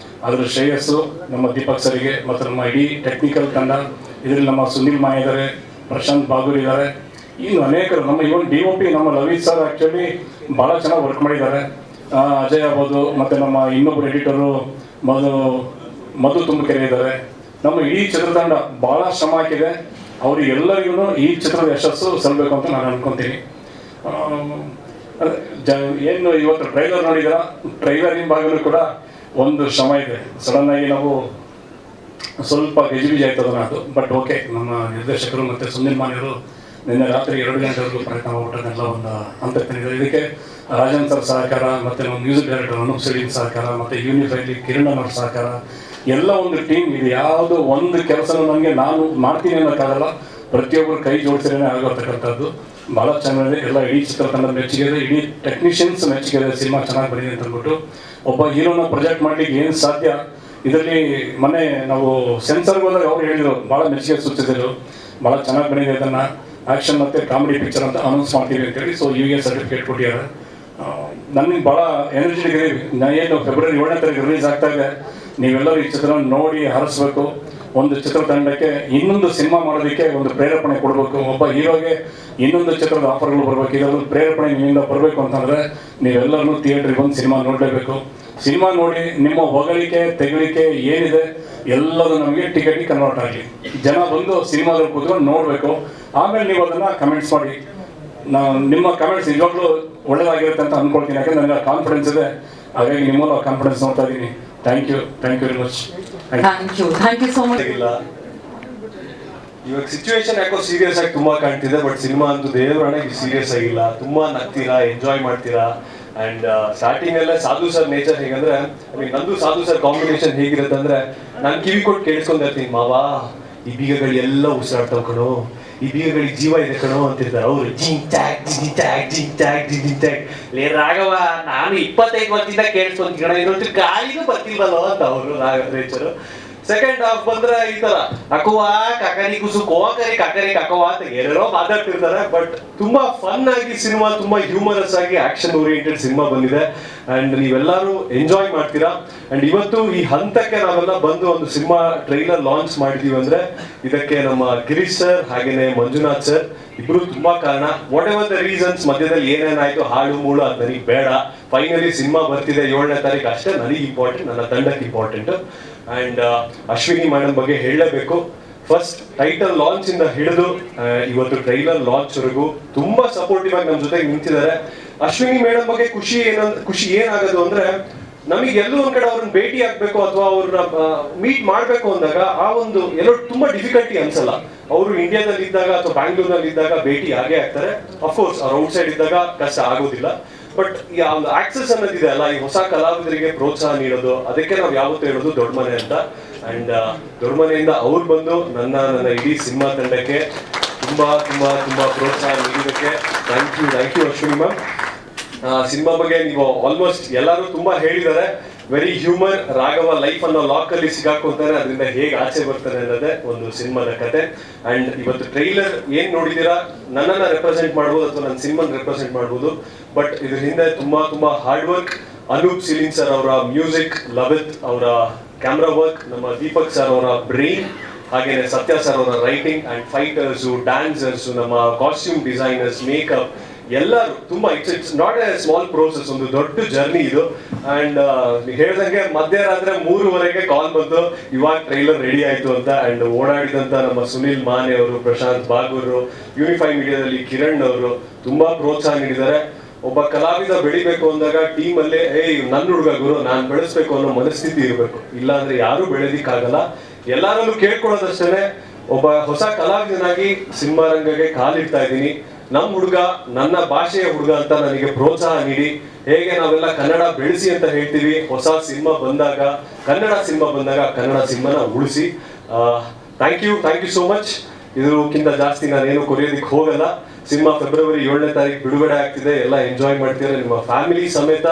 I: ಅದ್ರ ಶ್ರೇಯಸ್ಸು ನಮ್ಮ ದೀಪಕ್ ಸರಿಗೆ ಮತ್ತು ನಮ್ಮ ಇಡೀ ಟೆಕ್ನಿಕಲ್ ತಂಡ. ಇದರಲ್ಲಿ ನಮ್ಮ ಸುನಿಲ್ ಮಾ ಇದ್ದಾರೆ, ಪ್ರಶಾಂತ್ ಬಾಗೂರ್ ಇದ್ದಾರೆ, ಇನ್ನು ಅನೇಕರು. ನಮ್ಮ ಇವನ್ DOP ನಮ್ಮ ಲವಿತ್ ಸರ್ ಆ್ಯಕ್ಚುಲಿ ಭಾಳ ಚೆನ್ನಾಗಿ ವರ್ಕ್ ಮಾಡಿದ್ದಾರೆ. ಅಜಯ್ ಆಗ್ಬೋದು, ಮತ್ತು ನಮ್ಮ ಇನ್ನೊಬ್ಬರು ಎಡಿಟರು ಮಧು ತುಂಬಕೆರೆ ಇದ್ದಾರೆ. ನಮ್ಮ ಇಡೀ ಚಿತ್ರತಂಡ ಭಾಳ ಶ್ರಮ ಹಾಕಿದೆ. ಅವರಿಗೆಲ್ಲರಿಗೂ ಈ ಚಿತ್ರದ ಯಶಸ್ಸು ಸಲ್ಲಬೇಕು ಅಂತ ನಾನು ಅನ್ಕೊತೀನಿ. ಏನು ಇವತ್ತು ಟ್ರೈಲರ್ ನೋಡಿದ್ರ, ಟ್ರೈಲರಿನ ಭಾಗನೂ ಕೂಡ ಒಂದು ಶ್ರಮ ಇದೆ. ಸಡನ್ನಾಗಿ ನಾವು ಸ್ವಲ್ಪ ಗಜಿಬಿಜಿ ಆಯ್ತದ ಅದು. ಬಟ್ ಓಕೆ, ನಮ್ಮ ನಿರ್ದೇಶಕರು ಮತ್ತು ಸುನಿಲ್ ಮಾನ್ಯರು ನಿನ್ನೆ ರಾತ್ರಿ 2 ಗಂಟೆವರೆಗೂ ಪ್ರಯತ್ನ ಮಾಡ್ಬಿಟ್ಟದೆಲ್ಲ ಒಂದು ಹಂತಕ್ಕೆ. ಇದಕ್ಕೆ ರಾಜನ್ ಸರ್ ಸಹಕಾರ, ಮತ್ತು ನಮ್ಮ ಮ್ಯೂಸಿಕ್ ಡೈರೆಕ್ಟರ್ ಅನೂಪ್ ಸಿಡಿನ್ ಸಹಕಾರ, ಮತ್ತು ಯೂನಿಫೈಲಿ ಕಿರಣ್ ಅವ್ರ ಸಹಕಾರ, ಎಲ್ಲ ಒಂದು ಟೀಮ್. ಇದು ಯಾವುದೋ ಒಂದು ಕೆಲಸನೂ ನನಗೆ ನಾನು ಮಾಡ್ತೀನಿ ಅನ್ನೋಕ್ಕಾಗಲ್ಲ, ಪ್ರತಿಯೊಬ್ಬರು ಕೈ ಜೋಡಿಸಿದ್ರೆ ಆಗಿರ್ತಕ್ಕಂಥದ್ದು. ಭಾಳ ಚೆನ್ನಾಗಿದೆ. ಎಲ್ಲ ಇಡೀ ಚಿತ್ರತಂಡ ಮೆಚ್ಚುಗೆ ಇದೆ, ಇಡೀ ಟೆಕ್ನಿಷಿಯನ್ಸ್ ಮೆಚ್ಚುಗೆ ಇದೆ. ಸಿನಿಮಾ ಚೆನ್ನಾಗಿ ಬಂದಿದೆ ಅಂತ ಅಂದ್ಬಿಟ್ಟು ಒಬ್ಬ ಹೀರೋನ ಪ್ರೊಜೆಕ್ಟ್ ಮಾಡಲಿಕ್ಕೆ ಏನು ಸಾಧ್ಯ. ಇದರಲ್ಲಿ ಮೊನ್ನೆ ನಾವು ಸೆನ್ಸರ್ಗೆ ಹೋದಾಗ ಅವ್ರು ಹೇಳಿದರು, ಭಾಳ ಮೆಚ್ಚುಗೆ ಸೂಚಿಸಿದರು, ಭಾಳ ಚೆನ್ನಾಗಿ ಬಂದಿದೆ, ಇದನ್ನು ಆ್ಯಕ್ಷನ್ ಮತ್ತು ಕಾಮಿಡಿ ಪಿಕ್ಚರ್ ಅಂತ ಅನೌನ್ಸ್ ಮಾಡ್ತೀವಿ ಅಂತೇಳಿ. ಸೊ UA ಸರ್ಟಿಫಿಕೇಟ್ ಕೊಟ್ಟಿದ್ದಾರೆ. ನನಗೆ ಭಾಳ ಎನರ್ಜೆಟಿಕ್ ಇದೆ. ಏನು ಫೆಬ್ರವರಿ 7ನೇ ತಾರೀಕು ರಿಲೀಸ್ ಆಗ್ತಾ ಇದೆ. ನೀವೆಲ್ಲರೂ ಈ ಚಿತ್ರ ನೋಡಿ ಹರಿಸ್ಬೇಕು. ಒಂದು ಚಿತ್ರತಂಡಕ್ಕೆ ಇನ್ನೊಂದು ಸಿನಿಮಾ ಮಾಡೋದಕ್ಕೆ ಒಂದು ಪ್ರೇರೇಪಣೆ ಕೊಡಬೇಕು. ಒಬ್ಬ ಹೀರೋಗೆ ಇನ್ನೊಂದು ಚಿತ್ರದ ಆಫರ್ಗಳು ಬರಬೇಕು. ಇದೊಂದು ಪ್ರೇರೇಪಣೆ ನಿಮ್ಮಿಂದ ಬರಬೇಕು ಅಂತಂದರೆ ನೀವೆಲ್ಲರೂ ಥಿಯೇಟ್ರಿಗೆ ಬಂದು ಸಿನಿಮಾ ನೋಡಲೇಬೇಕು. ಸಿನಿಮಾ ನೋಡಿ ನಿಮ್ಮ ಹೊಗಳಿಕೆ ತೆಗಳಿಕೆ ಏನಿದೆ ಎಲ್ಲದೂ ನಮಗೆ ಟಿಕೆಟಿಗೆ ಕನ್ವರ್ಟ್ ಆಗಲಿ. ಜನ ಬಂದು ಸಿನಿಮಾದಲ್ಲಿ ಕೂತ್ಕೊಂಡು ನೋಡಬೇಕು. ಆಮೇಲೆ ನೀವು ಅದನ್ನು ಕಮೆಂಟ್ಸ್ ಮಾಡಿ. ನಿಮ್ಮ ಕಮೆಂಟ್ಸ್ ನಿಜವಾಗ್ಲೂ ಒಳ್ಳೆಯದಾಗಿರುತ್ತೆ ಅಂತ ಅಂದ್ಕೊಳ್ತೀನಿ. ಯಾಕಂದ್ರೆ ನನಗೆ ಕಾನ್ಫಿಡೆನ್ಸ್ ಇದೆ. ಹಾಗಾಗಿ ನಿಮ್ಮಲ್ಲೂ ಕಾನ್ಫಿಡೆನ್ಸ್ ನೋಡ್ತಾ ಇದ್ದೀನಿ. Thank you very much.
A: Thank you so much.
J: ಇವಾಗ ಸಿಚುವೇಶನ್ ಯಾಕೋ ಸೀರಿಯಸ್ ಆಗಿ ತುಂಬಾ ಕಾಣ್ತಿದೆ, ಬಟ್ ಸಿನಿಮಾ ಅಂತೂ ದೇವರಾಣೆ ಸೀರಿಯಸ್ ಆಗಿಲ್ಲ. ತುಂಬಾ ನಗ್ತೀರಾ, ಎಂಜಾಯ್ ಮಾಡ್ತೀರಾ. ಅಂಡ್ ಸ್ಟಾರ್ಟಿಂಗ್ ಅಲ್ಲೇ ಸಾಧು ಸರ್ ನೇಚರ್ ಹೇಗಂದ್ರೆ, ನಂದು ಸಾಧು ಸರ್ ಕಾಂಬಿನೇಷನ್ ಹೇಗಿರುತ್ತೆ ಅಂದ್ರೆ, ನಾನು ಕಿವಿ ಕೊಟ್ಟು ಕೇಳಿಸ್ಕೊಂಡಿರ್ತೀನಿ, ಮಾವಾ ಈ ಬೀಗಗಳೆಲ್ಲ ಉಸಿರಾಡ್ತಾವ್ ಕಣೋ, ಈ ಬೀಗಗಳಿಗೆ ಜೀವ ಇದೆ ಕಣೋ ಅಂತಿರ್ತಾರೆ ಅವ್ರು. ಜಿಂಗ್ ಟ್ಯಾಕ್ ಜಿಂಗ್ ಟ್ಯಾಕ್ ಜಿಂಗ್ ಟ್ಯಾಕ್ ಜಿಂಗ್ ಟ್ಯಾಕ್. ಲೇ ರಾಘವ, ನಾನು 25 ವರ್ಷದಿಂದ ಕೇಳಿಸ್ಕೊಂತೀನಿ ಕಣ, ಇನ್ನೊಂದು ಗಾಳಿನೂ ಬರ್ತಿಲ್ವಲ್ಲೋ ಅಂತ ಅವರು ನೇಚರು. ಸೆಕೆಂಡ್ ಹಾಫ್ ಬಂದ್ರೆ ಈ ತರ ಅಕವಾ ಕಕರಿ ಕುಸು ಕೋಕರಿ ಕಕರಿ ಕಕವಾ ಅಂತ ಏನೇನೋ ಮಾತಾಡ್ತಿರ್ತಾರೆ. ಬಟ್ ತುಂಬಾ ಫನ್ ಆಗಿ ಸಿನಿಮಾ, ತುಂಬಾ ಹ್ಯೂಮರಸ್ ಆಗಿ ಆಕ್ಷನ್ ಓರಿಯೆಂಟೆಡ್ ಸಿನಿಮಾ ಬಂದಿದೆ. ಅಂಡ್ ನೀವೆಲ್ಲರೂ ಎಂಜಾಯ್ ಮಾಡ್ತೀರಾ. ಅಂಡ್ ಇವತ್ತು ಈ ಹಂತಕ್ಕೆ ನಾವೆಲ್ಲ ಬಂದು ಒಂದು ಸಿನಿಮಾ ಟ್ರೈಲರ್ ಲಾಂಚ್ ಮಾಡಿದೀವಿ ಅಂದ್ರೆ ಇದಕ್ಕೆ ನಮ್ಮ ಗಿರೀಶ್ ಸರ್ ಹಾಗೇನೆ ಮಂಜುನಾಥ್ ಸರ್ ಇಬ್ರು ತುಂಬಾ ಕಾರಣ. ವಾಟ್ ಎವರ್ ದ ರೀಸನ್ಸ್, ಮಧ್ಯದಲ್ಲಿ ಏನೇನಾಯ್ತು ಹಾಳು ಮೂಳು ಅದು ನನಗೆ ಬೇಡ. ಫೈನಲಿ ಸಿನಿಮಾ ಬರ್ತಿದೆ 7ನೇ ತಾರೀಕು, ಅಷ್ಟೇ ನನಗೆ ಇಂಪಾರ್ಟೆಂಟ್, ನನ್ನ ತಂಡಕ್ಕೆ ಇಂಪಾರ್ಟೆಂಟ್. ಅಂಡ್ ಅಶ್ವಿನಿ ಮೇಡಮ್ ಬಗ್ಗೆ ಹೇಳಲೇಬೇಕು. ಫಸ್ಟ್ ಟೈಟಲ್ ಲಾಂಚ್ ಇಂದ ಹಿಡಿದು ಇವತ್ತು ಟ್ರೈಲರ್ ಲಾಂಚ್ ವರೆಗೂ ತುಂಬಾ ಸಪೋರ್ಟಿವ್ ಆಗಿ ನಮ್ಮ ಜೊತೆಗೆ ನಿಂತಿದ್ದಾರೆ. ಅಶ್ವಿನಿ ಮೇಡಮ್ ಬಗ್ಗೆ ಖುಷಿ ಏನಾಗೋದು ಅಂದ್ರೆ, ನಮಗೆ ಎಲ್ಲೂ ಒಂದ್ ಕಡೆ ಅವ್ರನ್ನ ಭೇಟಿ ಆಗ್ಬೇಕು ಅಥವಾ ಅವ್ರನ್ನ ಮೀಟ್ ಮಾಡ್ಬೇಕು ಅಂದಾಗ ಆ ಒಂದು ಎಲ್ಲೋ ತುಂಬಾ ಡಿಫಿಕಲ್ಟಿ ಅನ್ಸಲ್ಲ. ಅವರು ಇಂಡಿಯಾದಲ್ಲಿ ಇದ್ದಾಗ ಅಥವಾ ಬ್ಯಾಂಗ್ಳೂರ್ನಲ್ಲಿ ಇದ್ದಾಗ ಭೇಟಿ ಆಗೇ ಆಗ್ತಾರೆ. ಅಫ್ಕೋರ್ಸ್ ಅವ್ರು ಔಟ್ಸೈಡ್ ಇದ್ದಾಗ ಕಷ್ಟ ಆಗೋದಿಲ್ಲ. ಬಟ್ ಒಂದು ಆಕ್ಸೆಸ್ ಅನ್ನೋದಿದೆ ಅಲ್ಲ, ಈ ಹೊಸ ಕಲಾವಿದರಿಗೆ ಪ್ರೋತ್ಸಾಹ ನೀಡೋದು, ಅದಕ್ಕೆ ನಾವು ಯಾವತ್ತೂ ಹೇಳೋದು ದೊಡ್ಡ ಮನೆ ಅಂತ. ಅಂಡ್ ದೊಡ್ಡ ಮನೆಯಿಂದ ಅವ್ರು ಬಂದು ನನ್ನ ಇಡೀ ಸಿನಿಮಾ ತಂಡಕ್ಕೆ ತುಂಬಾ ತುಂಬಾ ತುಂಬಾ ಪ್ರೋತ್ಸಾಹ ನೀಡಿದ್ದಕ್ಕೆ thank you Ashwini ma'am. Cinema ಬಗ್ಗೆ ನೀವು ಆಲ್ಮೋಸ್ಟ್ ಎಲ್ಲರೂ ತುಂಬಾ ಹೇಳಿದ್ದಾರೆ. Very humour. ರಾಘವ ಲೈಫ್ ಅನ್ನೋ ಲಾಕ್ ಅಲ್ಲಿ ಸಿಗಾಕೊಂತಾನೆ, ಅದರಿಂದ ಹೇಗೆ ಆಚೆ ಬರ್ತಾನೆ ಅನ್ನೋದೇ ಒಂದು ಸಿನಿಮಾದ ಕತೆ. ಅಂಡ್ ಇವತ್ತು ಟ್ರೈಲರ್ ಏನ್ ನೋಡಿದೀರಾ ನನ್ನನ್ನ ರೆಪ್ರೆಸೆಂಟ್ ಮಾಡ್ಬೋದು ಅಥವಾ ನನ್ನ ಸಿನಿಮಾನ ರೆಪ್ರೆಸೆಂಟ್ ಮಾಡ್ಬೋದು, ಬಟ್ ಇದ್ರ ಹಿಂದೆ ತುಂಬಾ hard work. Anoop Seelin sir ಅವರ ಮ್ಯೂಸಿಕ್, ಲವಿತ್ ಅವರ ಕ್ಯಾಮ್ರಾ ವರ್ಕ್, ನಮ್ಮ ದೀಪಕ್ ಸರ್ ಅವರ ಬ್ರೈನ್, ಹಾಗೇನೆ ಸತ್ಯ ಸರ್ ಅವರ ರೈಟಿಂಗ್ ಅಂಡ್ ಫೈಟರ್ಸು, ಡ್ಯಾನ್ಸರ್ಸು, ನಮ್ಮ ಕಾಸ್ಟ್ಯೂಮ್ ಡಿಸೈನರ್ಸ್, ಮೇಕಪ್ ಎಲ್ಲರೂ ತುಂಬಾ it's not A small process, ಒಂದು ದೊಡ್ಡ ಜರ್ನಿ ಇದು. ಅಂಡ್ ಹೇಳ್ದಂಗೆ ಮಧ್ಯರಾತ್ರಿ 3:30 ಕಾಲ್ ಬಂತು, ಇವಾಗ ಟ್ರೈಲರ್ ರೆಡಿ ಆಯ್ತು ಅಂತ. ಅಂಡ್ ಓಡಾಡಿದಂತ ನಮ್ಮ ಸುನಿಲ್ ಮಾನೆ ಅವರು, ಪ್ರಶಾಂತ್ ಬಾಗೂರು, ಯೂನಿಫೈ ಮೀಡಿಯಾದಲ್ಲಿ ಕಿರಣ್ ಅವರು ತುಂಬಾ ಪ್ರೋತ್ಸಾಹ ನೀಡಿದ್ದಾರೆ. ಒಬ್ಬ ಕಲಾವಿದ ಬೆಳಿಬೇಕು ಅಂದಾಗ ಟೀಮ್ ಅಲ್ಲೇ ನನ್ನ ಹುಡುಗ ಗುರು ನಾನು ಬೆಳೆಸ್ಬೇಕು ಅನ್ನೋ ಮನಸ್ಥಿತಿ ಇರಬೇಕು, ಇಲ್ಲಾಂದ್ರೆ ಯಾರು ಬೆಳೆದಿಕ್ಕಾಗಲ್ಲ. ಎಲ್ಲರಲ್ಲೂ ಕೇಳ್ಕೊಳ್ಳೋದಷ್ಟೇ, ಒಬ್ಬ ಹೊಸ ಕಲಾವಿದನಾಗಿ ಸಿನಿಮಾ ರಂಗಕ್ಕೆ ಕಾಲಿಡ್ತಾ ಇದ್ದೀನಿ. ನಮ್ಮ ಹುಡುಗ ನನ್ನ ಭಾಷೆಯ ಹುಡುಗ ಅಂತ ನನಗೆ ಪ್ರೋತ್ಸಾಹ ನೀಡಿ, ಹೇಗೆ ನಾವೆಲ್ಲ ಕನ್ನಡ ಬೆಳೆಸಿ ಅಂತ ಹೇಳ್ತೀವಿ, ಹೊಸ ಸಿನಿಮಾ ಬಂದಾಗ, ಕನ್ನಡ ಸಿನಿಮಾನ ಉಳಿಸಿ. Thank you so much. ಇದಕ್ಕಿಂತ ಜಾಸ್ತಿ ನಾನೇನು ಕೊರಿಯೋದಕ್ಕೆ ಹೋಗಲ್ಲ. ಸಿನಿಮಾ ಫೆಬ್ರವರಿ 7ನೇ ತಾರೀಕು ಬಿಡುಗಡೆ ಆಗ್ತಿದೆ. ಎಲ್ಲ ಎಂಜಾಯ್ ಮಾಡ್ತೀರಾ. ನಿಮ್ಮ ಫ್ಯಾಮಿಲಿ ಸಮೇತ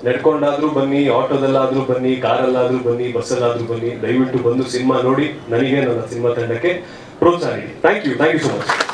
J: ನಡ್ಕೊಂಡಾದ್ರೂ ಬನ್ನಿ, ಆಟೋದಲ್ಲಾದ್ರೂ ಬನ್ನಿ, ಕಾರಲ್ಲಾದ್ರೂ ಬನ್ನಿ, ಬಸ್ಸಲ್ಲಾದ್ರೂ ಬನ್ನಿ. ದಯವಿಟ್ಟು ಬಂದು ಸಿನಿಮಾ ನೋಡಿ ನನಗೆ, ನನ್ನ ಸಿನಿಮಾ ತಂಡಕ್ಕೆ ಪ್ರೋತ್ಸಾಹ ನೀಡಿ. Thank you so much.